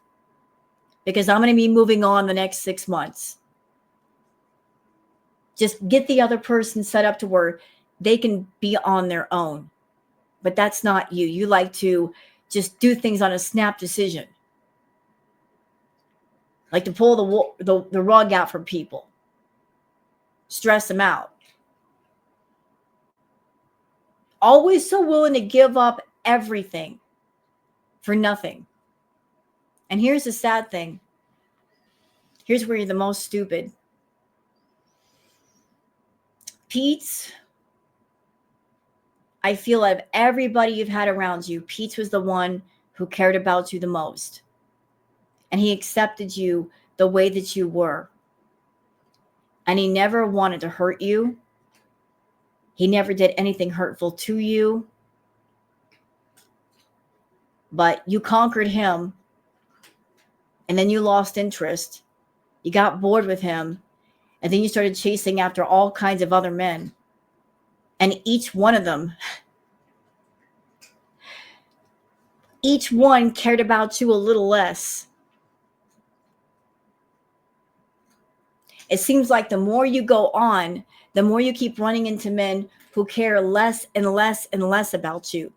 because I'm going to be moving on the next 6 months. Just get the other person set up to where they can be on their own. But that's not you. You like to just do things on a snap decision. Like to pull the rug out from people. Stress them out. Always so willing to give up everything for nothing. And here's the sad thing. Here's where you're the most stupid. Pete's, I feel of everybody you've had around you, Pete's was the one who cared about you the most. And he accepted you the way that you were. And he never wanted to hurt you. He never did anything hurtful to you. But you conquered him. And then you lost interest. You got bored with him. And then you started chasing after all kinds of other men. And each one of them, each one cared about you a little less. It seems like the more you go on, the more you keep running into men who care less and less and less about you.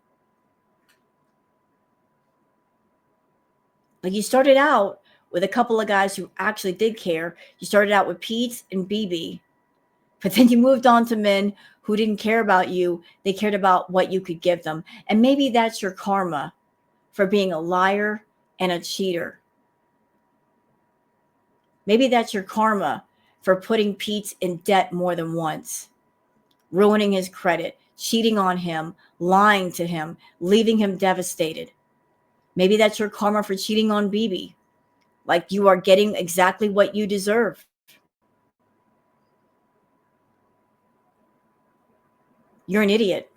Like, you started out with a couple of guys who actually did care. You started out with Pete and BB, but then you moved on to men who didn't care about you. They cared about what you could give them. And maybe that's your karma for being a liar and a cheater. Maybe that's your karma for putting Pete in debt more than once, ruining his credit, cheating on him, lying to him, leaving him devastated. Maybe that's your karma for cheating on BB. Like, you are getting exactly what you deserve. You're an idiot.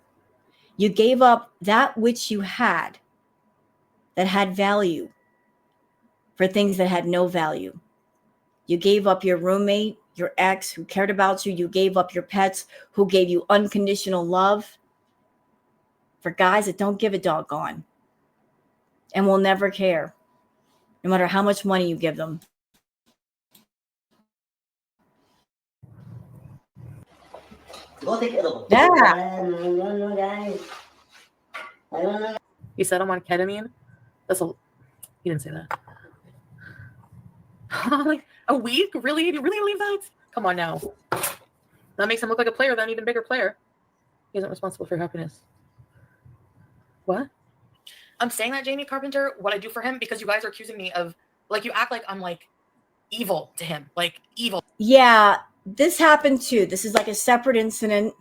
You gave up that which you had that had value for things that had no value. You gave up your roommate, your ex who cared about you. You gave up your pets who gave you unconditional love for guys that don't give a doggone and will never care, no matter how much money you give them. Yeah. He said I'm on ketamine. He didn't say that. Like, a week? Really? You really believe that? Come on now. That makes him look like a player, then an even bigger player. He isn't responsible for your happiness. What? I'm saying that, Jamie Carpenter, what I do for him, because you guys are accusing me of, like, you act like I'm, like, evil to him. Like, evil. Yeah, this happened too. This is like a separate incident.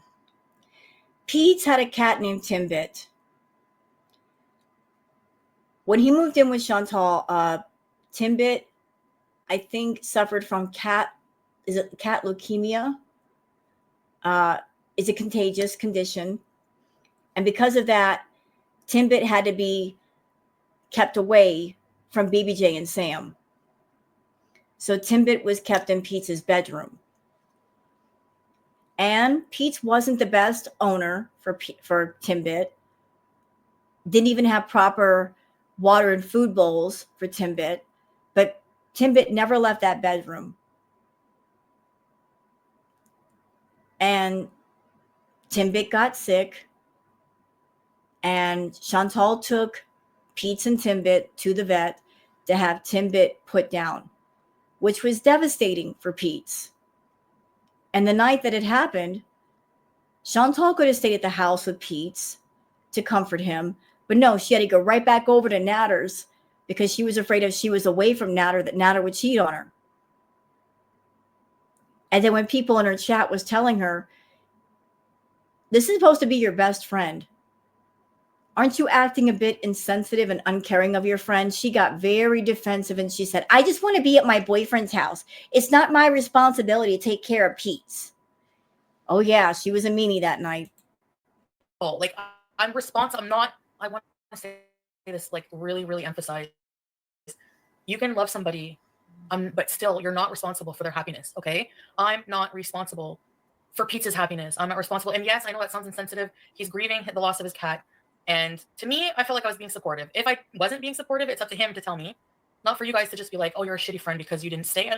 Pete had a cat named Timbit. When he moved in with Chantal, Timbit, I think, suffered from cat leukemia. It's a contagious condition. And because of that, Timbit had to be kept away from BBJ and Sam. So Timbit was kept in Pete's bedroom. And Pete wasn't the best owner for Timbit. Didn't even have proper water and food bowls for Timbit. But Timbit never left that bedroom. And Timbit got sick. And Chantal took Pete and Timbit to the vet to have Timbit put down, which was devastating for Pete. And the night that it happened, Chantal could have stayed at the house with Pete to comfort him. But no, she had to go right back over to Nader's because she was afraid if she was away from Nader, that Nader would cheat on her. And then when people in her chat was telling her, this is supposed to be your best friend, aren't you acting a bit insensitive and uncaring of your friend? She got very defensive and she said, I just want to be at my boyfriend's house. It's not my responsibility to take care of Pete's. Oh yeah, she was a meanie that night. Oh, like, I'm responsible. I'm not, I want to say this, like, really, really emphasize. You can love somebody, but still, you're not responsible for their happiness, okay? I'm not responsible for Pete's happiness. I'm not responsible. And yes, I know that sounds insensitive. He's grieving the loss of his cat. And to me, I felt like I was being supportive. If I wasn't being supportive, it's up to him to tell me. Not for you guys to just be like, oh, you're a shitty friend because you didn't stay.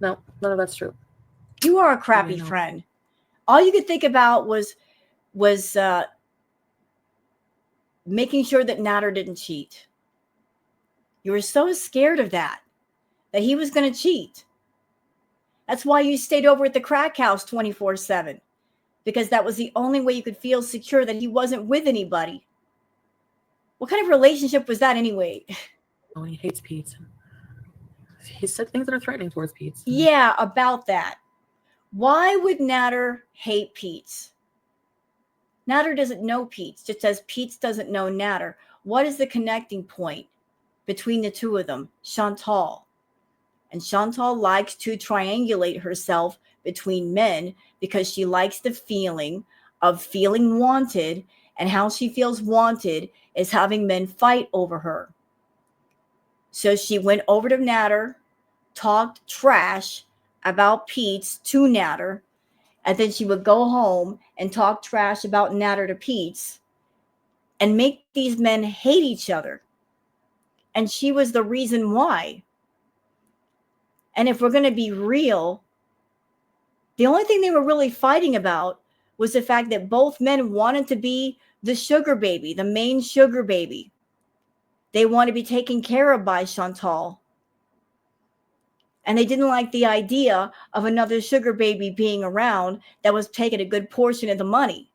No, none of that's true. You are a crappy friend. All you could think about was making sure that Nader didn't cheat. You were so scared of that he was going to cheat. That's why you stayed over at the crack house 24/7, because that was the only way you could feel secure that he wasn't with anybody. What kind of relationship was that anyway? Oh, he hates Pete. He said things that are threatening towards Pete. Yeah, about that. Why would Nader hate Pete? Nader doesn't know Pete, just as Pete doesn't know Nader. What is the connecting point between the two of them? Chantal. And Chantal likes to triangulate herself between men because she likes the feeling of feeling wanted, and how she feels wanted is having men fight over her. So she went over to Nader, talked trash about Pete to Nader, and then she would go home and talk trash about Nader to Pete and make these men hate each other. And she was the reason why. And if we're going to be real, the only thing they were really fighting about was the fact that both men wanted to be the sugar baby, the main sugar baby. They want to be taken care of by Chantal. And they didn't like the idea of another sugar baby being around that was taking a good portion of the money.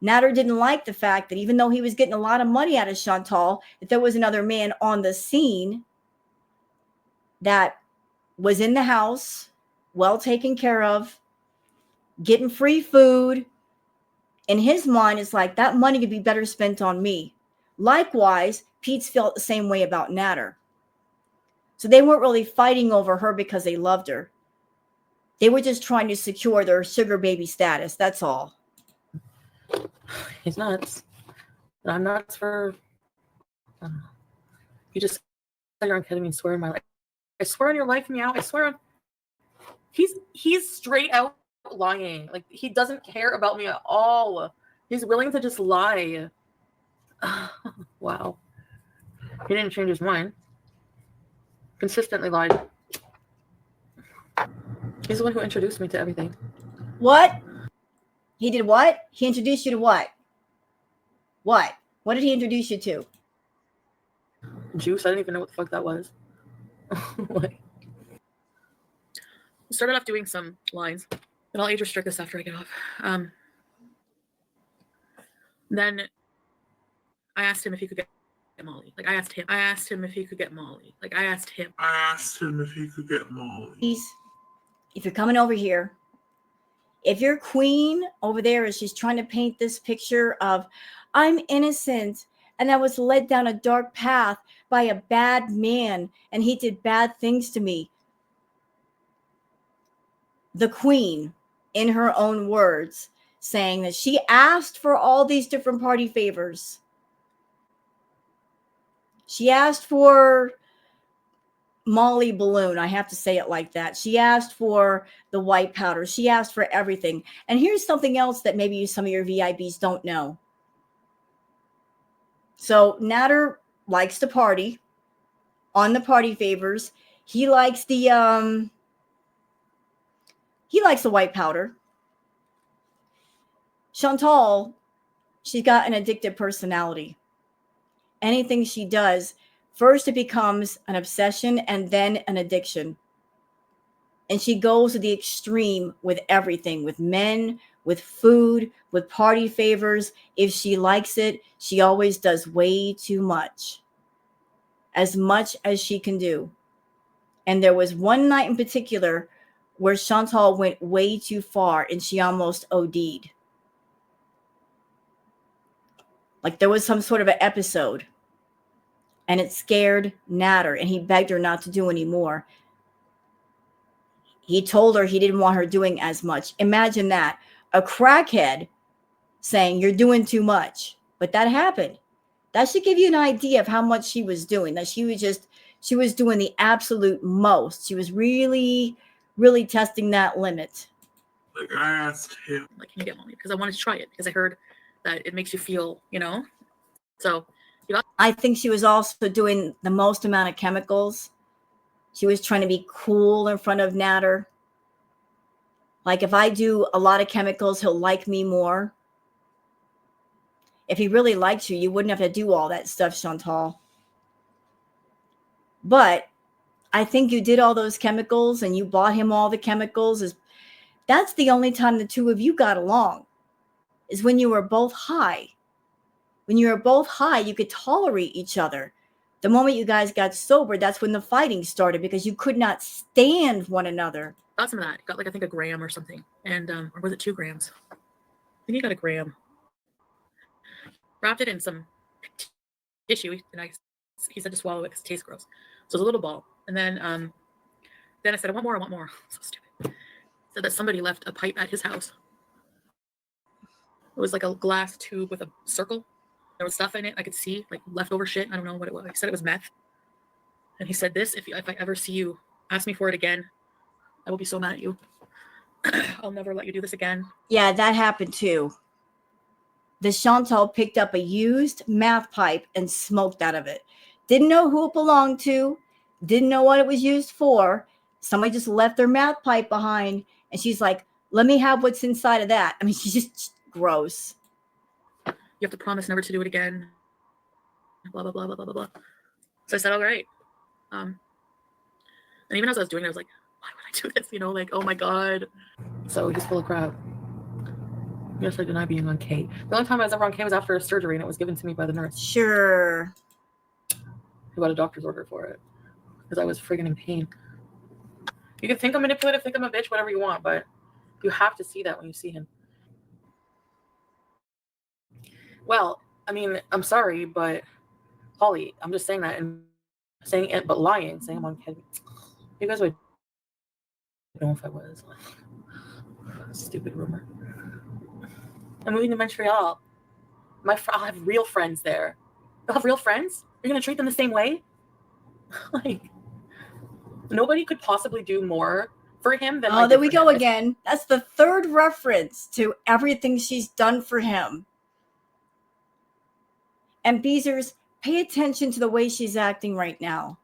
Nader didn't like the fact that even though he was getting a lot of money out of Chantal, that there was another man on the scene that was in the house, well taken care of, getting free food. In his mind, it's like that money could be better spent on me. Likewise, Pete's felt the same way about Nader. So they weren't really fighting over her because they loved her. They were just trying to secure their sugar baby status. That's all. He's nuts. And I'm nuts for, I don't know. You just said you're on ketamine, swear in my life. I swear on your life, meow. I swear on. He's straight out lying. Like, he doesn't care about me at all. He's willing to just lie. Wow. He didn't change his mind. Consistently lied. He's the one who introduced me to everything. What? He did what? He introduced you to what? What? What did he introduce you to? Juice? I didn't even know what the fuck that was. Like, we started off doing some lines, and I'll age restrict this after I get off. Then I asked him if he could get Molly. Like, I asked him if he could get Molly. Like, I asked him if he could get Molly. Please, if you're coming over here, if your queen over there is just trying to paint this picture of, I'm innocent and I was led down a dark path by a bad man and he did bad things to me. The queen, in her own words, saying that she asked for all these different party favors. She asked for Molly balloon. I have to say it like that. She asked for the white powder. She asked for everything. And here's something else that maybe some of your VIPs don't know. So Nader likes to party on the party favors. He likes the white powder. Chantal, she's got an addictive personality. Anything she does, first it becomes an obsession and then an addiction. And she goes to the extreme with everything, with men, with food, with party favors. If she likes it, she always does way too much. As much as she can do. And there was one night in particular where Chantal went way too far and she almost OD'd. Like there was some sort of an episode. And it scared Nader, and he begged her not to do anymore. He told her he didn't want her doing as much. Imagine that. A crackhead saying you're doing too much. But that happened. That should give you an idea of how much she was doing. That she was doing the absolute most. She was really, really testing that limit. Like I asked him. Like, can you get Molly? Because I wanted to try it. Because I heard that it makes you feel, So I think she was also doing the most amount of chemicals. She was trying to be cool in front of Nader. Like, if I do a lot of chemicals, he'll like me more. If he really liked you, you wouldn't have to do all that stuff, Chantal. But I think you did all those chemicals and you bought him all the chemicals. That's the only time the two of you got along, is when you were both high. When you were both high, you could tolerate each other. The moment you guys got sober, that's when the fighting started because you could not stand one another. Got some of that. Got I think a gram or something. And, or was it 2 grams? I think he got a gram. Wrapped it in some tissue. And he said to swallow it because it tastes gross. So it was a little ball. And then I said, I want more. So stupid. Said that somebody left a pipe at his house. It was like a glass tube with a circle. There was stuff in it I could see, like leftover shit. I don't know what it was. He said it was meth. And he said this, if I ever see you, ask me for it again, I will be so mad at you. I'll never let you do this again. Yeah, that happened too. The Chantal picked up a used meth pipe and smoked out of it. Didn't know who it belonged to. Didn't know what it was used for. Somebody just left their meth pipe behind. And she's like, let me have what's inside of that. I mean, she's just gross. You have to promise never to do it again. blah, blah, blah, blah, blah, blah, blah. So I said, all right. And even as I was doing it, I was like, why would I do this? You know, like, oh my God. So he's full of crap. Yes, I deny being on K. The only time I was ever on K was after a surgery, and it was given to me by the nurse Sure. who got a doctor's order for it because I was friggin' in pain. You can think I'm manipulative, think I'm a bitch, whatever you want, but you have to see that when you see him. Well, I mean, I'm sorry, but Holly, I'm just saying that and saying it, but lying, saying I'm on K. You guys would know if I was. Stupid rumor. I'm moving to Montreal. I'll have real friends there. You'll have real friends? You're gonna treat them the same way? Like, nobody could possibly do more for him than Oh, there we go again. That's the third reference to everything she's done for him. And Beezers, pay attention to the way she's acting right now.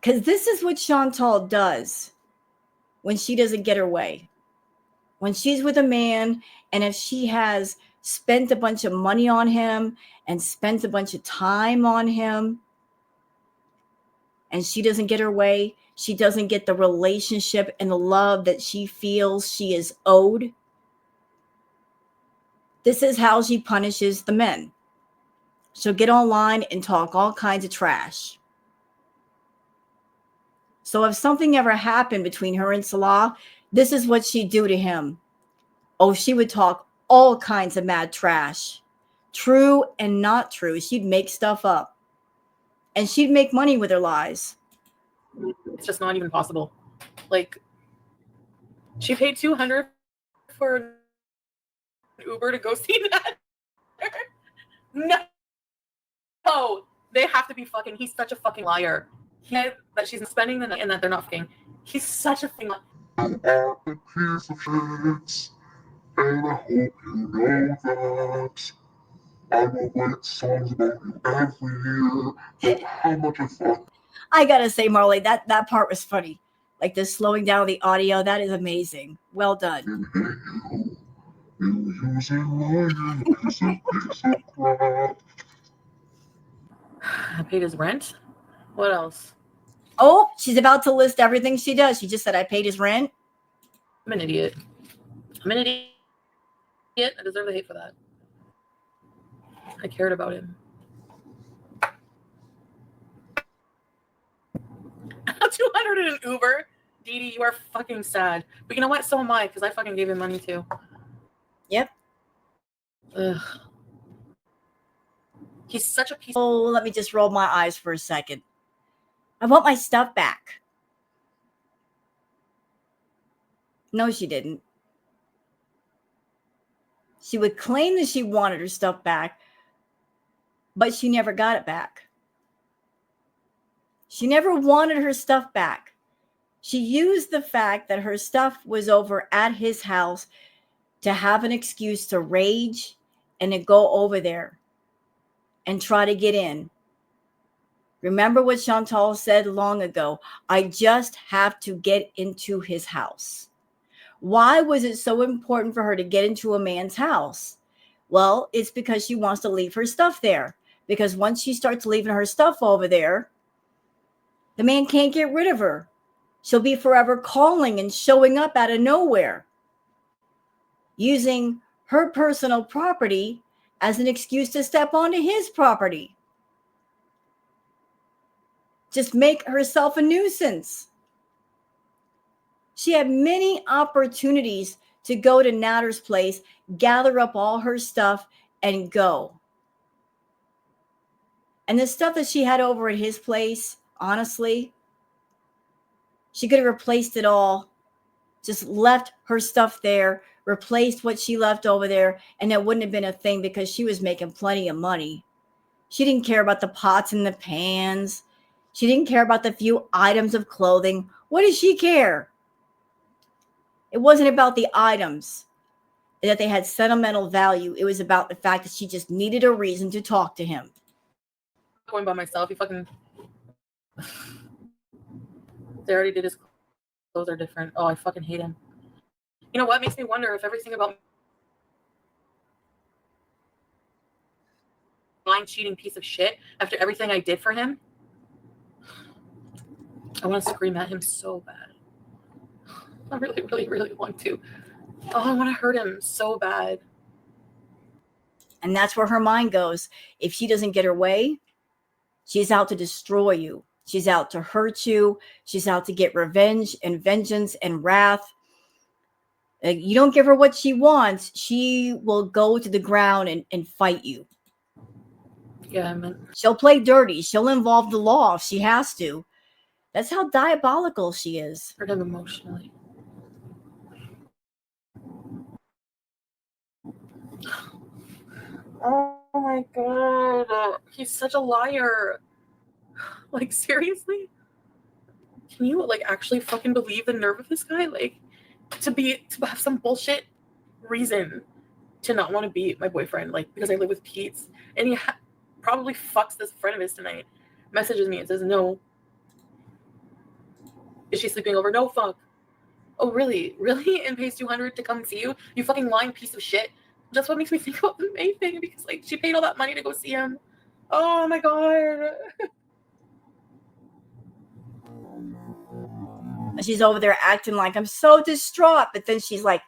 Because this is what Chantal does when she doesn't get her way. When she's with a man, and if she has spent a bunch of money on him and spent a bunch of time on him, and she doesn't get her way, she doesn't get the relationship and the love that she feels she is owed. This is how she punishes the men. She'll get online and talk all kinds of trash. So if something ever happened between her and Salah, this is what she'd do to him. Oh, she would talk all kinds of mad trash. True and not true. She'd make stuff up. And she'd make money with her lies. It's just not even possible. Like, she paid $200 for an Uber to go see that. No, they have to be fucking. He's such a fucking liar. That she's spending the night and that they're not fucking. He's such a thing. You are a piece of shit, and I hope you know that. I will write songs about you every year, about how much I fuck. I gotta say, Marley, that part was funny. Like the slowing down of the audio, that is amazing. Well done. You using my piece of crap. I paid his rent. What else? Oh, she's about to list everything she does. She just said, I paid his rent. I'm an idiot. I'm an idiot. I deserve the hate for that. I cared about him. 200 in an Uber. Dee Dee, you are fucking sad. But you know what? So am I, because I fucking gave him money too. Yep. Ugh. He's such a piece. Oh, let me just roll my eyes for a second. I want my stuff back. No, she didn't. She would claim that she wanted her stuff back, but she never got it back. She never wanted her stuff back. She used the fact that her stuff was over at his house to have an excuse to rage and to go over there and try to get in. Remember what Chantal said long ago? I just have to get into his house. Why was it so important for her to get into a man's house? Well, it's because she wants to leave her stuff there. Because once she starts leaving her stuff over there, the man can't get rid of her. She'll be forever calling and showing up out of nowhere, using her personal property as an excuse to step onto his property. Just make herself a nuisance. She had many opportunities to go to Nader's place, gather up all her stuff, and go. And the stuff that she had over at his place, honestly, she could have replaced it all. Just left her stuff there, replaced what she left over there, and that wouldn't have been a thing because she was making plenty of money. She didn't care about the pots and the pans. She didn't care about the few items of clothing. What does she care? It wasn't about the items, that they had sentimental value. It was about the fact that she just needed a reason to talk to him. Going by myself, he fucking. They already did his clothes are different. Oh, I fucking hate him. You know what makes me wonder if everything about lying, cheating piece of shit after everything I did for him. I want to scream at him so bad. I really, really, really want to. Oh, I want to hurt him so bad. And that's where her mind goes. If she doesn't get her way, she's out to destroy you. She's out to hurt you. She's out to get revenge and vengeance and wrath. You don't give her what she wants, she will go to the ground and fight you. Yeah, I meant. She'll play dirty. She'll involve the law if she has to. That's how diabolical she is. Hurt him emotionally. Oh my god. He's such a liar. Like, seriously? Can you, like, actually fucking believe the nerve of this guy? Like, to have some bullshit reason to not want to be my boyfriend, like, because I live with Pete's, and he probably fucks this friend of his tonight, messages me and says, no. Is she sleeping over? No, fuck. Oh, really? Really? And pays $200 to come see you? You fucking lying piece of shit. That's what makes me think about the May thing, because, like, she paid all that money to go see him. Oh my god. She's over there acting like I'm so distraught, but then she's like,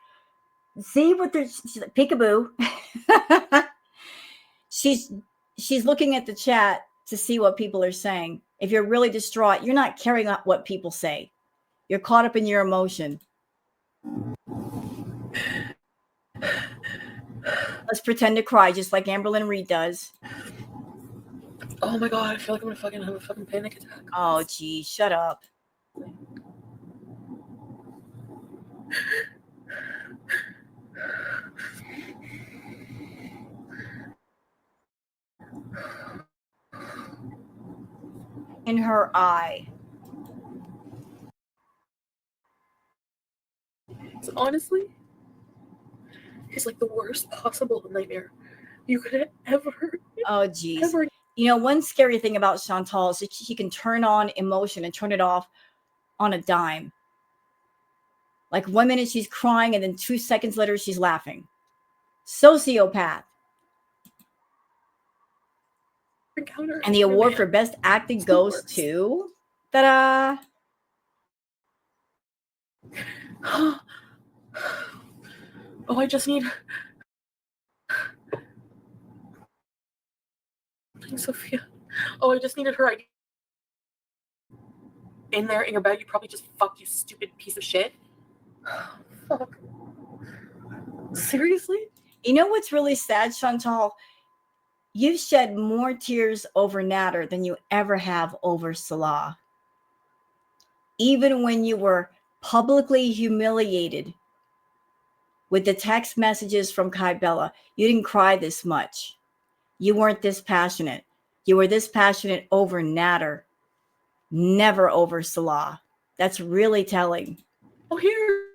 see what there's, she's like, peekaboo. she's looking at the chat to see what people are saying. If you're really distraught, you're not caring about what people say. You're caught up in your emotion. Let's pretend to cry just like Amberlynn Reed does. Oh my god, I feel like I'm gonna fucking have a fucking panic attack. Oh, gee, shut up. In her eye. So honestly, he's like the worst possible nightmare you could ever. Oh, geez. Ever. You know, one scary thing about Chantal is that she can turn on emotion and turn it off on a dime. Like 1 minute she's crying and then 2 seconds later she's laughing. Sociopath. Encounter. And the award for best acting goes to, ta-da! Oh, I just need. Thanks, Sophia. Oh, I just needed her ID. In there in your bed, you probably just fucked, you stupid piece of shit. Fuck. Seriously? You know what's really sad, Chantal? You've shed more tears over Nader than you ever have over Salah. Even when you were publicly humiliated with the text messages from Kai Bella, you didn't cry this much. You weren't this passionate. You were this passionate over Nader, never over Salah. That's really telling. Oh, here.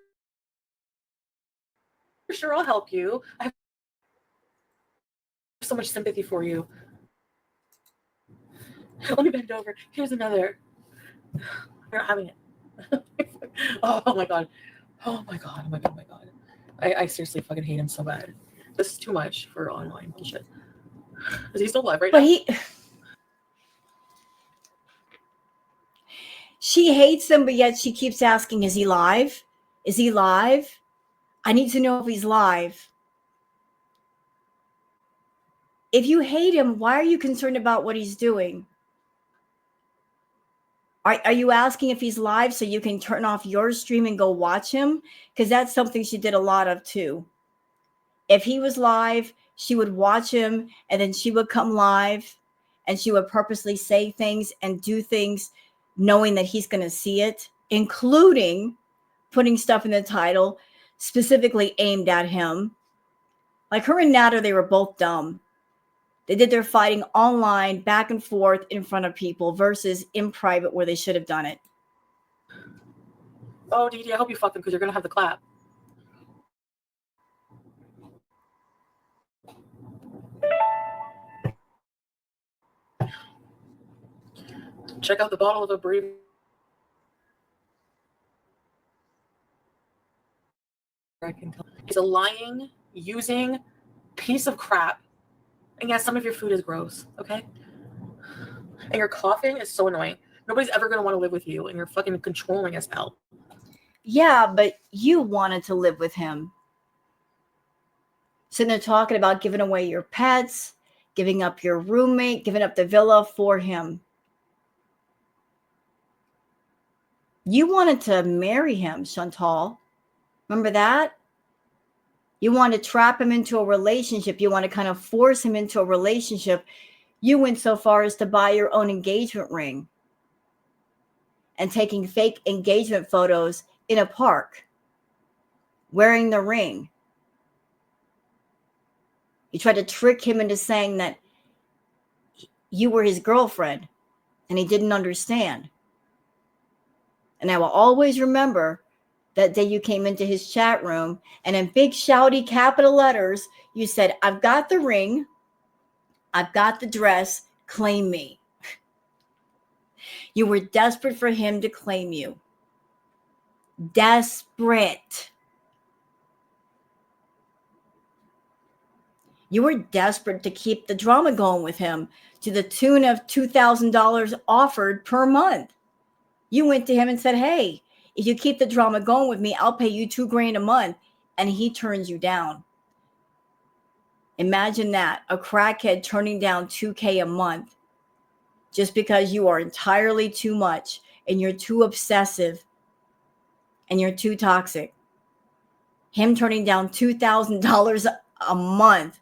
Sure, I'll help you. I have so much sympathy for you. Let me bend over. Here's another. You're not having it. Oh my god. Oh my god. Oh my god. Oh my god. I seriously fucking hate him so bad. This is too much for online bullshit. Is he still alive right now? She hates him, but yet she keeps asking, is he live? Is he live? I need to know if he's live. If you hate him, why are you concerned about what he's doing? Are you asking if he's live so you can turn off your stream and go watch him? Because that's something she did a lot of too. If he was live, she would watch him and then she would come live and she would purposely say things and do things knowing that he's going to see it, including putting stuff in the title specifically aimed at him. Like her and Nader, they were both dumb. They did their fighting online, back and forth in front of people versus in private where they should have done it. Oh, Dee Dee, I hope you fuck them because you're going to have the clap. Check out the bottle of a breathe. I can tell. He's a lying, using piece of crap And yeah, some of your food is gross, okay? And your coughing is so annoying. Nobody's ever going to want to live with you, and you're fucking controlling as hell. Yeah, but you wanted to live with him. Sitting there talking about giving away your pets, giving up your roommate, giving up the villa for him. You wanted to marry him, Chantal. Remember that? You want to trap him into a relationship. You want to kind of force him into a relationship. You went so far as to buy your own engagement ring and taking fake engagement photos in a park, wearing the ring. You tried to trick him into saying that you were his girlfriend, and he didn't understand. And I will always remember that day you came into his chat room, and in big shouty capital letters, you said, "I've got the ring. I've got the dress. Claim me." You were desperate for him to claim you. Desperate. You were desperate to keep the drama going with him to the tune of $2,000 offered per month. You went to him and said, "Hey, if you keep the drama going with me, I'll pay you $2,000 a month." And he turns you down. Imagine that, a crackhead turning down $2,000 a month just because you are entirely too much and you're too obsessive and you're too toxic. Him turning down $2,000 a month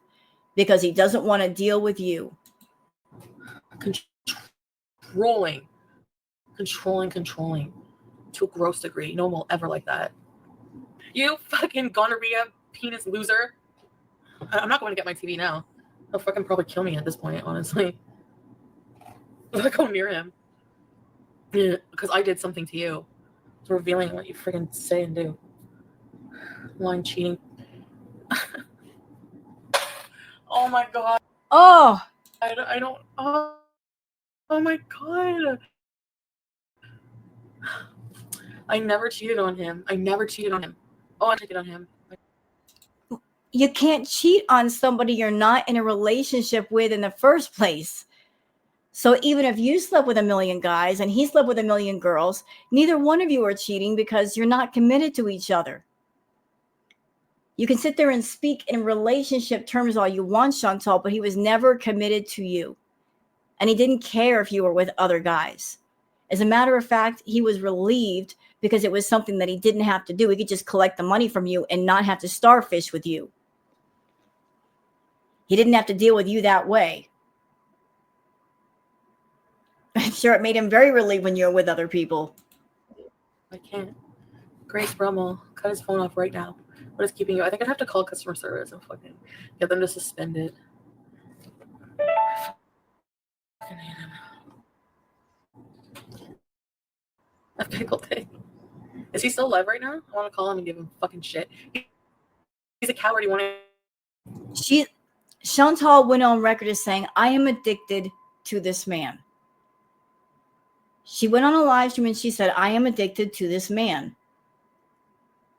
because he doesn't want to deal with you. Controlling to a gross degree. No one will ever like that. You fucking gonorrhea penis loser. I'm not going to get my TV now. He'll fucking probably kill me at this point, honestly. If I go near him. Yeah, because I did something to you. It's revealing what you freaking say and do. Lying, cheating. Oh my god. Oh, I don't. Oh my god. I never cheated on him. Oh, I cheated on him. you can't cheat on somebody you're not in a relationship with in the first place. So even if you slept with a million guys and he slept with a million girls, neither one of you are cheating because you're not committed to each other. You can sit there and speak in relationship terms all you want, Chantal, but he was never committed to you. And he didn't care if you were with other guys. As a matter of fact, he was relieved because it was something that he didn't have to do. He could just collect the money from you and not have to starfish with you. He didn't have to deal with you that way. I'm sure it made him very relieved when you're with other people. I can't. Grace Brummel, cut his phone off right now. What is keeping you? I think I'd have to call customer service and fucking get them to suspend it. Fucking hate him. Okay, cool day. Is he still alive right now? I want to call him and give him fucking shit. He's a coward. He wanted. Chantal went on record as saying, "I am addicted to this man." She went on a live stream and she said, "I am addicted to this man."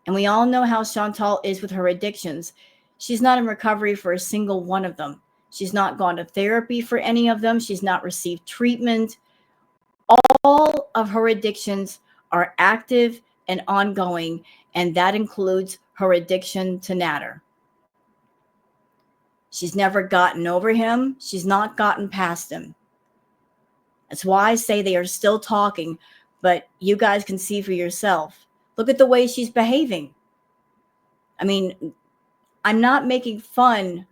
And we all know how Chantal is with her addictions. She's not in recovery for a single one of them. She's not gone to therapy for any of them. She's not received treatment. All of her addictions are active and ongoing, and that includes her addiction to Nader. She's never gotten over him. She's not gotten past him. That's why I say they are still talking, but you guys can see for yourself. Look at the way she's behaving. I mean, I'm not making fun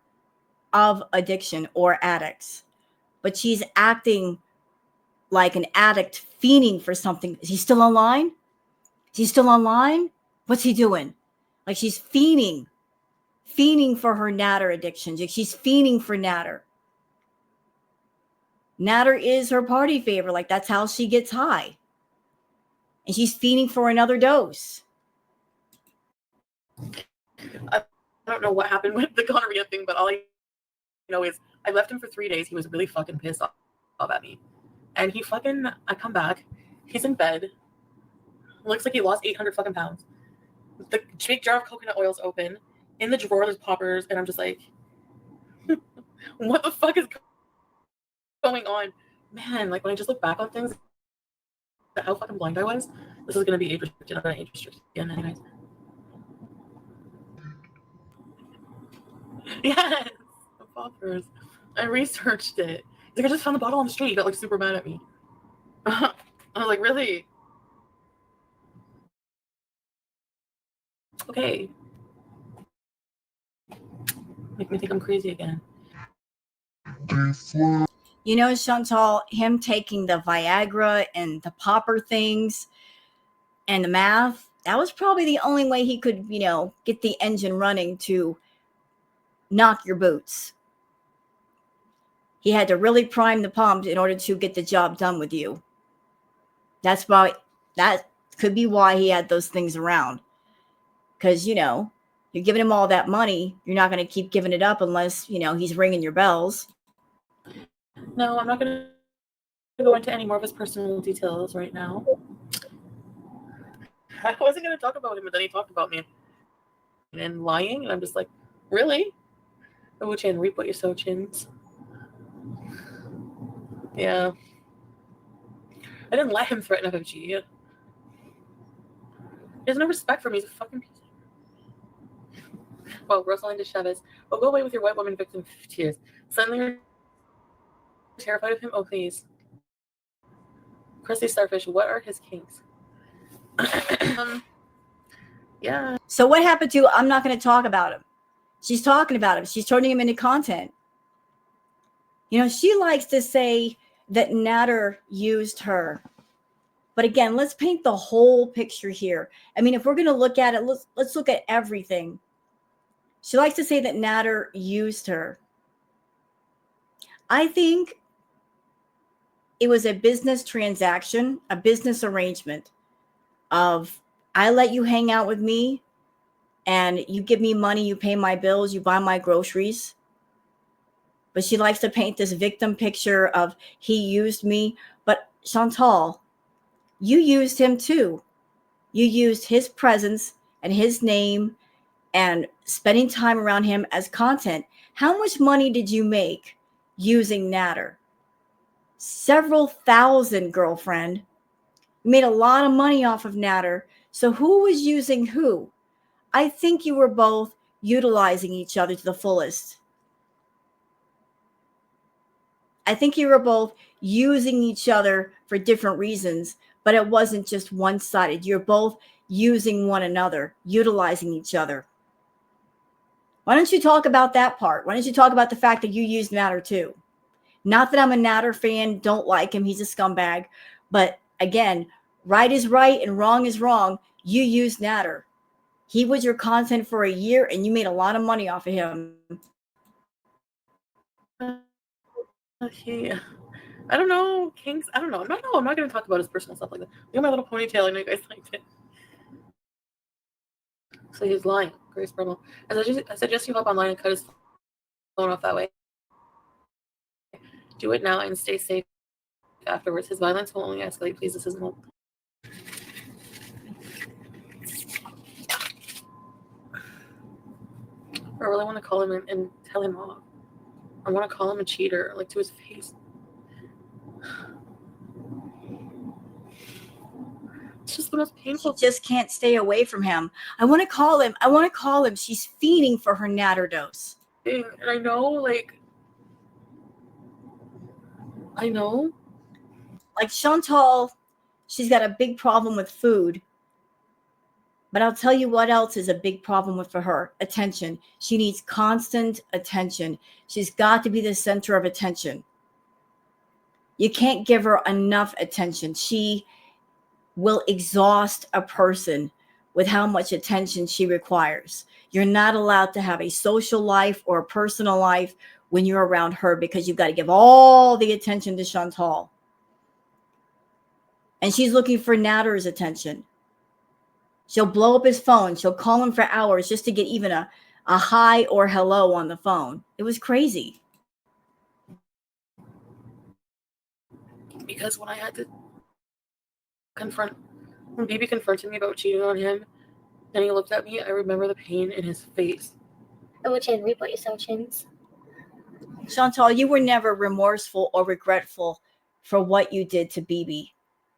of addiction or addicts, but she's acting like an addict fiending for something. Is he still online? Is he still online? What's he doing? Like she's fiending for her Nader addiction. She's fiending for Nader. Nader is her party favor. Like that's how she gets high. And she's fiending for another dose. I don't know what happened with the gonorrhea thing, but all I know is I left him for 3 days. He was really fucking pissed off at me. And I come back. He's in bed. Looks like he lost 800 fucking pounds. The big jar of coconut oil's open. In the drawer, there's poppers. And I'm just like, What the fuck is going on? Man, like when I just look back on things, how fucking blind I was. This is gonna be age restricted. I'm gonna age restricted again, anyways. Yes, the poppers. I researched it. He's like, I just found the bottle on the street. He got like super mad at me. I was like, really? Okay. Make me think I'm crazy again. You know, Chantal, him taking the Viagra and the popper things and the math, that was probably the only way he could, you know, get the engine running to knock your boots. He had to really prime the pump in order to get the job done with you. That's why, that could be why he had those things around. Because, you know, you're giving him all that money. You're not going to keep giving it up unless, you know, he's ringing your bells. No, I'm not going to go into any more of his personal details right now. I wasn't going to talk about him, but then he talked about me and lying, and I'm just like, really? Wu-Chan, reap what you sow, chins. Yeah. I didn't let him threaten FFG. He has no respect for me. He's a fucking piece. Well, Rosalinda Chavez. Oh, go away with your white woman victim tears. Suddenly you're terrified of him? Oh, please. Crusty Starfish, what are his kinks? Yeah. So what happened to, I'm not going to talk about him. She's talking about him. She's turning him into content. You know, she likes to say that Nader used her. But again, let's paint the whole picture here. I mean, if we're going to look at it, let's look at everything. She likes to say that Nader used her. I think it was a business transaction, a business arrangement of, I let you hang out with me and you give me money, you pay my bills, you buy my groceries. But she likes to paint this victim picture of he used me. But Chantal, you used him too. You used his presence and his name and spending time around him as content. How much money did you make using Nader? Several thousand, girlfriend. You made a lot of money off of Nader. So who was using who? I think you were both utilizing each other to the fullest. I think you were both using each other for different reasons, but it wasn't just one-sided. You're both using one another, utilizing each other. Why don't you talk about that part? Why don't you talk about the fact that you used Nader too? Not that I'm a Nader fan, don't like him, he's a scumbag. But again, right is right and wrong is wrong. You used Nader. He was your content for a year and you made a lot of money off of him. Okay. I don't know. Kinks, I don't know. I'm not going to talk about his personal stuff like that. Look at my little ponytail. I know you guys liked it. So he's lying. Grace Burnell. I suggest you hop online and cut his phone off that way. Do it now and stay safe afterwards. His violence will only escalate. Please, this isn't. I really want to call him and tell him off. I want to call him a cheater, like to his face. It's just the most painful. She just can't stay away from him. I want to call him. She's fiending for her Nader dose. And I know, like, Like Chantal, she's got a big problem with food. But I'll tell you what else is a big problem for her. Attention. She needs constant attention. She's got to be the center of attention. You can't give her enough attention. She will exhaust a person with how much attention she requires. You're not allowed to have a social life or a personal life when you're around her because you've got to give all the attention to Chantal. And she's looking for Nader's attention. She'll blow up his phone. She'll call him for hours just to get even a hi or hello on the phone. It was crazy. Because when I had to when BB confronted me about cheating on him, and he looked at me, I remember the pain in his face. Wu-Chan, reap what you sow, chins. Chantal, you were never remorseful or regretful for what you did to BB.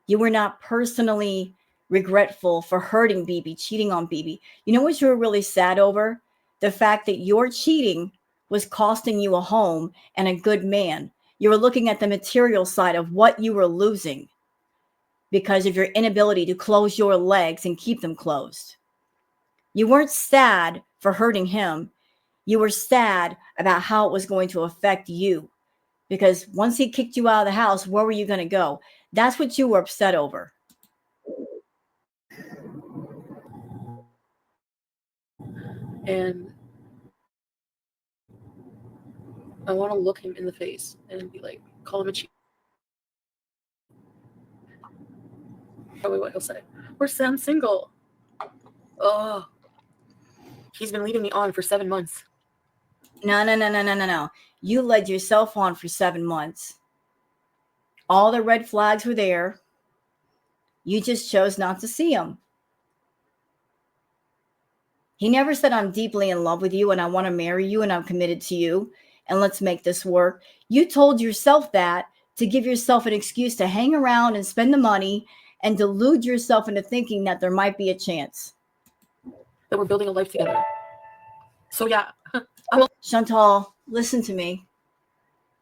You were not personally regretful for hurting BB, cheating on BB. You know what you were really sad over? The fact that your cheating was costing you a home and a good man. You were looking at the material side of what you were losing because of your inability to close your legs and keep them closed. You weren't sad for hurting him. You were sad about how it was going to affect you. Because once he kicked you out of the house, where were you going to go? That's what you were upset over. And I want to look him in the face and be like, call him a cheat. Probably what he'll say. We're I'm single. Oh, he's been leading me on for 7 months. No. You led yourself on for 7 months. All the red flags were there. You just chose not to see them. He never said, I'm deeply in love with you and I want to marry you and I'm committed to you and let's make this work. You told yourself that to give yourself an excuse to hang around and spend the money and delude yourself into thinking that there might be a chance. That we're building a life together. So yeah. Chantal, listen to me.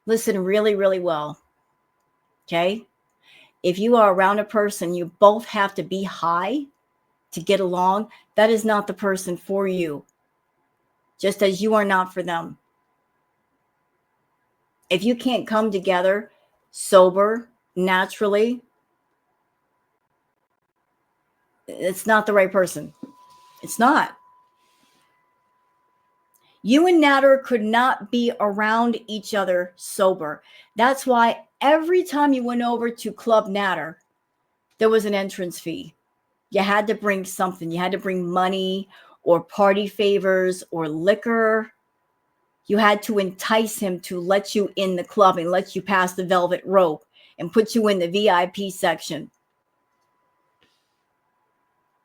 Listen really, really well. Okay? If you are around a person, you both have to be high to get along. That is not the person for you. Just as you are not for them. If you can't come together sober, naturally, it's not the right person. It's not. You and Nader could not be around each other sober. That's why every time you went over to Club Nader, there was an entrance fee. You had to bring something. You had to bring money or party favors or liquor. You had to entice him to let you in the club and let you pass the velvet rope and put you in the VIP section.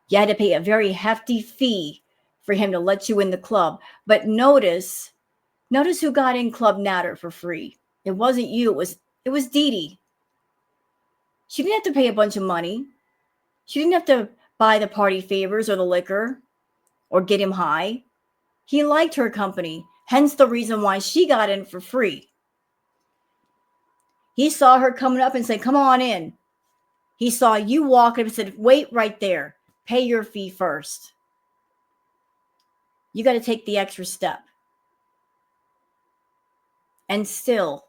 You had to pay a very hefty fee for him to let you in the club. But notice who got in Club Nader for free. It wasn't you. It was Dee Dee. She didn't have to pay a bunch of money. She didn't have to buy the party favors or the liquor or get him high. He liked her company, hence the reason why she got in for free. He saw her coming up and said, come on in. He saw you walk up and said, wait right there. Pay your fee first. You got to take the extra step. And still,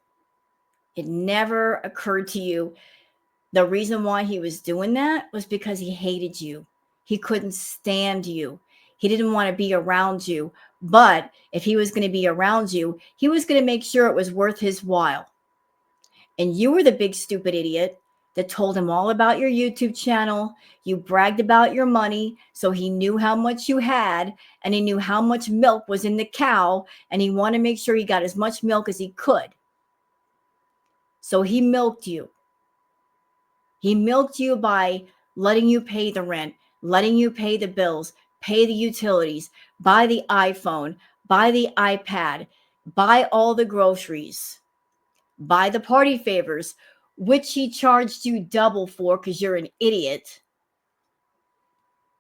it never occurred to you the reason why he was doing that was because he hated you. He couldn't stand you. He didn't want to be around you. But if he was going to be around you, he was going to make sure it was worth his while. And you were the big stupid idiot that told him all about your YouTube channel. You bragged about your money, so he knew how much you had, and he knew how much milk was in the cow, and he wanted to make sure he got as much milk as he could. So he milked you. He milked you by letting you pay the rent, letting you pay the bills, pay the utilities, buy the iPhone, buy the iPad, buy all the groceries, buy the party favors, which he charged you double for because you're an idiot.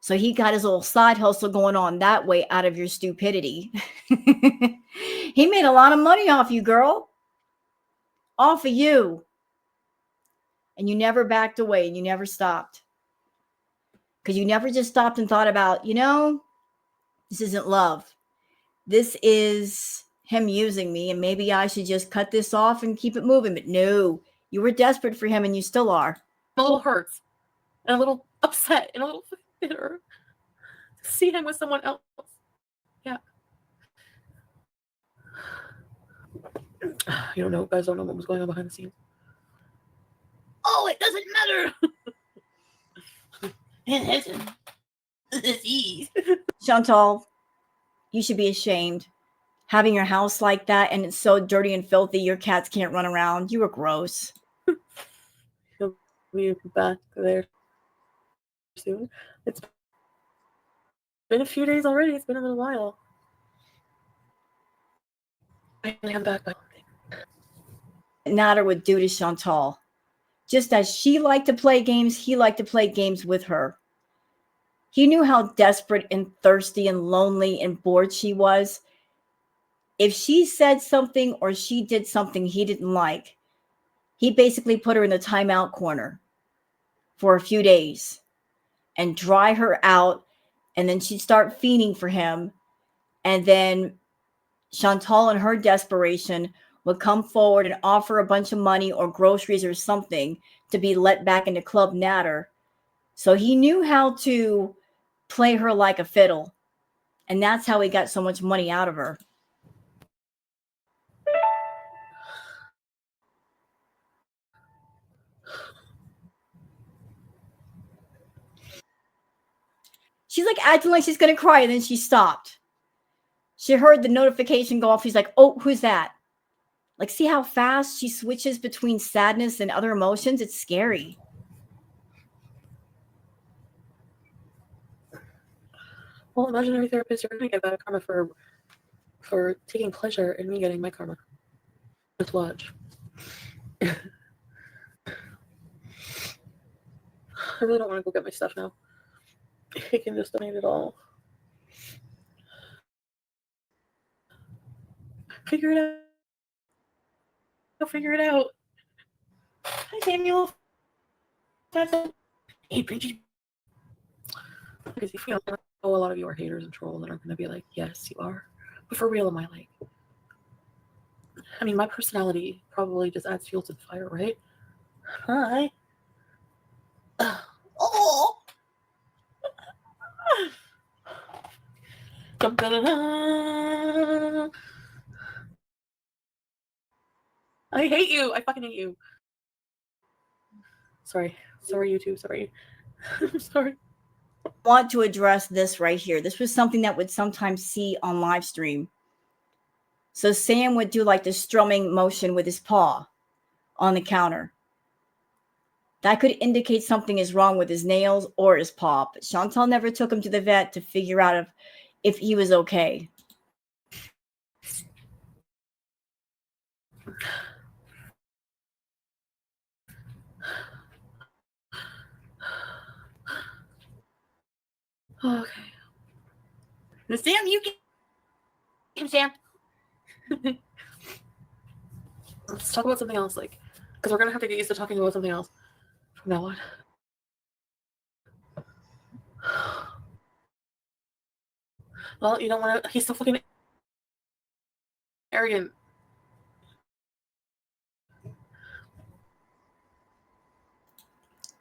So he got his little side hustle going on that way out of your stupidity. He made a lot of money off you, girl. Off of you. And you never backed away and you never stopped. Because you never just stopped and thought about, this isn't love. This is him using me and maybe I should just cut this off and keep it moving. But no, you were desperate for him and you still are. I'm a little hurt and a little upset and a little bitter to see him with someone else. Yeah. You don't know, guys don't know what was going on behind the scenes. Oh, it doesn't matter. Chantal, you should be ashamed. Having your house like that and it's so dirty and filthy, your cats can't run around. You were gross. He'll be back there soon. It's been a few days already. It's been a little while. I am back. Nader would do to Chantal. Just as she liked to play games, he liked to play games with her. He knew how desperate and thirsty and lonely and bored she was. If she said something or she did something he didn't like, he basically put her in the timeout corner for a few days and dry her out, and then she'd start fiending for him. And then Chantal, in her desperation, would come forward and offer a bunch of money or groceries or something to be let back into Club Nader. So he knew how to play her like a fiddle. And that's how he got so much money out of her. She's like acting like she's going to cry, and then she stopped. She heard the notification go off. She's like, oh, who's that? Like, see how fast she switches between sadness and other emotions? It's scary. Well, imagine every therapist you're going to get bad karma for taking pleasure in me getting my karma. Let's watch. I really don't want to go get my stuff now. I can just donate it all. Figure it out. I'll figure it out. Hi, Samuel. That's it. Hey, Bridget. Because if you know, a lot of you are haters and trolls that are going to be like, yes, you are. But for real, am I like? I mean, my personality probably just adds fuel to the fire, right? Hi. Oh. I hate you. I fucking hate you. Sorry, YouTube. Sorry. I'm sorry. I want to address this right here. This was something that would sometimes see on live stream. So Sam would do like the strumming motion with his paw on the counter. That could indicate something is wrong with his nails or his paw. But Chantal never took him to the vet to figure out if he was okay. Okay. Now, Sam, you can. Sam. Let's talk about something else, like, because we're gonna have to get used to talking about something else from now on. Well, you don't want to. He's so fucking arrogant.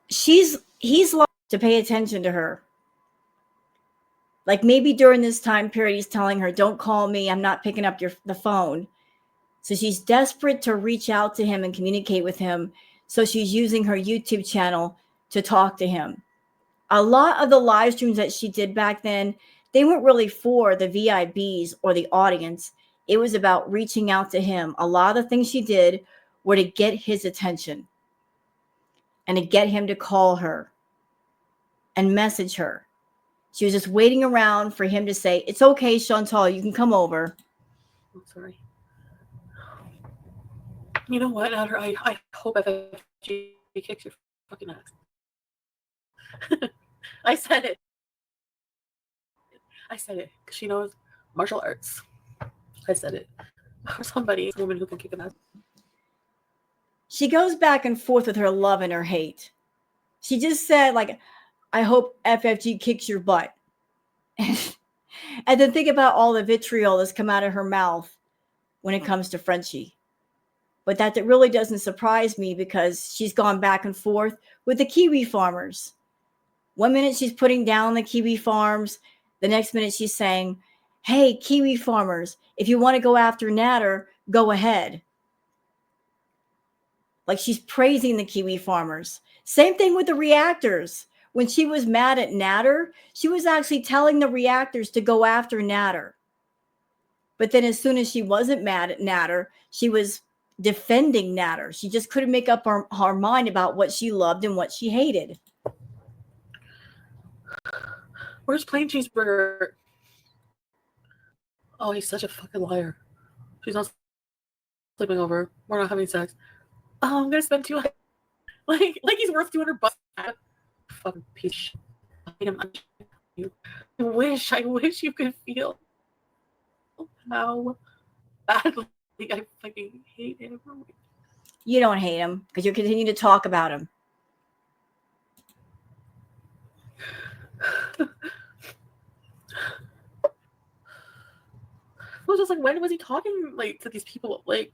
He's like to pay attention to her. Like maybe during this time period, he's telling her, "Don't call me. I'm not picking up the phone." So she's desperate to reach out to him and communicate with him. So she's using her YouTube channel to talk to him. A lot of the live streams that she did back then, they weren't really for the VIPs or the audience. It was about reaching out to him. A lot of the things she did were to get his attention and to get him to call her and message her. She was just waiting around for him to say, "It's okay, Chantal, you can come over." I'm sorry. You know what, Nader? I hope FFG kicks your fucking ass. I said it. Because she knows martial arts. I said it. Or somebody, a woman who can kick an ass. She goes back and forth with her love and her hate. She just said, like, I hope FFG kicks your butt. And then think about all the vitriol that's come out of her mouth when it comes to Frenchie. But that really doesn't surprise me because she's gone back and forth with the kiwi farmers. One minute she's putting down the kiwi farms. The next minute she's saying, "Hey, kiwi farmers, if you want to go after Nader, go ahead." Like she's praising the kiwi farmers. Same thing with the reactors. When she was mad at Nader, she was actually telling the reactors to go after Nader. But then as soon as she wasn't mad at Nader, she was defending Nader. She just couldn't make up her mind about what she loved and what she hated. Where's Plain Cheeseburger? Oh, he's such a fucking liar. She's not sleeping over. We're not having sex. oh, I'm gonna spend 200. Like he's worth $200. Fucking piece of shit. I hate him. I wish you could feel how badly I fucking hate him. You don't hate him because you continue to talk about him. I was just like, when was he talking like to these people? Like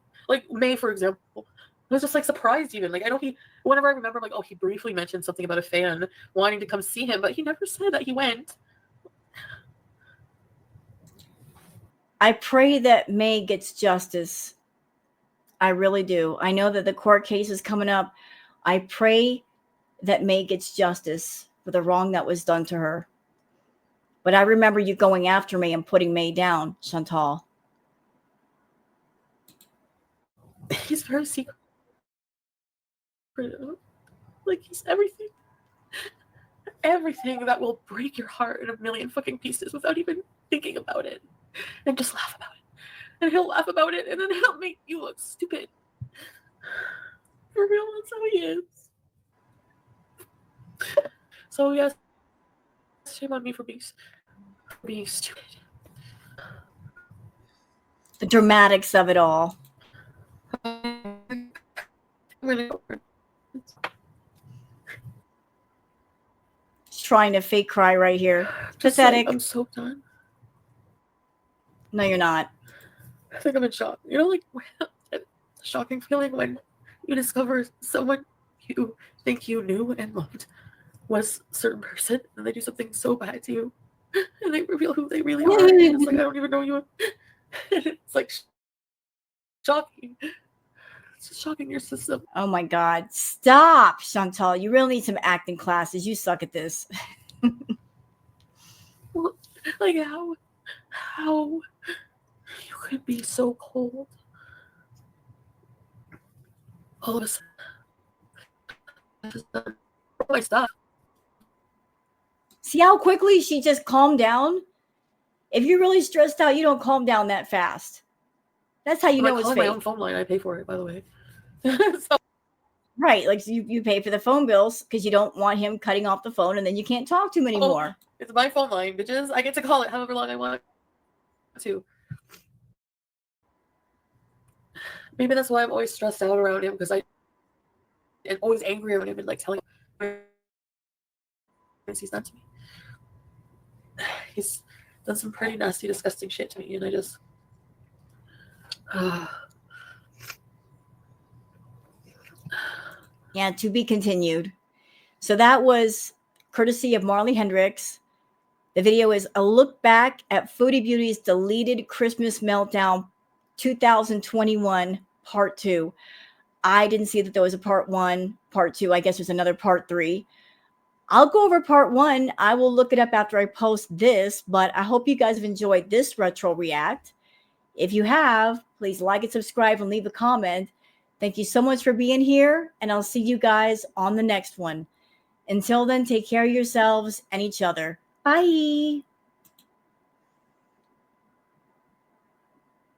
May, for example. I was just like surprised even. Like I know whenever I remember like, oh, he briefly mentioned something about a fan wanting to come see him, but he never said that he went. I pray that May gets justice. I really do. I know that the court case is coming up. I pray that May gets justice for the wrong that was done to her. But I remember you going after May and putting May down, Chantal. He's very secret. Like he's everything. Everything that will break your heart in a million fucking pieces without even thinking about it. And just laugh about it. And he'll laugh about it and then he'll make you look stupid. For real, that's how he is. So yes, shame on me for being stupid. The dramatics of it all. Really Trying to fake cry right here. Pathetic. I'm so done. No, you're not. I think I'm in shock. You know, like that shocking feeling when you discover someone you think you knew and loved was a certain person, and they do something so bad to you, and they reveal who they really are. And it's like, I don't even know you. It's like shocking. It's just shocking your system. Oh my God. Stop, Chantal. You really need some acting classes. You suck at this. Like how you could be so cold. All of a sudden, my stuff. See how quickly she just calmed down? If you're really stressed out, you don't calm down that fast. That's how you know it's calling fake. my own phone line. I pay for it, by the way. So, right, like you pay for the phone bills because you don't want him cutting off the phone and then you can't talk to him anymore. It's my phone line, bitches. I get to call it however long I want to. Maybe that's why I'm always stressed out around him, because I'm always angry around him and like telling him he's done to me. He's done some pretty nasty, disgusting shit to me, and I just Yeah, to be continued. So that was courtesy of Marley HENDRIX. The video is a look back at Foodie Beauty's deleted Christmas meltdown 2021 part 2. I didn't see that there was a part 1, part 2. I guess there's another part 3. I'll go over part 1. I will look it up after I post this, but I hope you guys have enjoyed this retro react. If you have, please like and subscribe and leave a comment. Thank you so much for being here, and I'll see you guys on the next one. Until then, take care of yourselves and each other. Bye.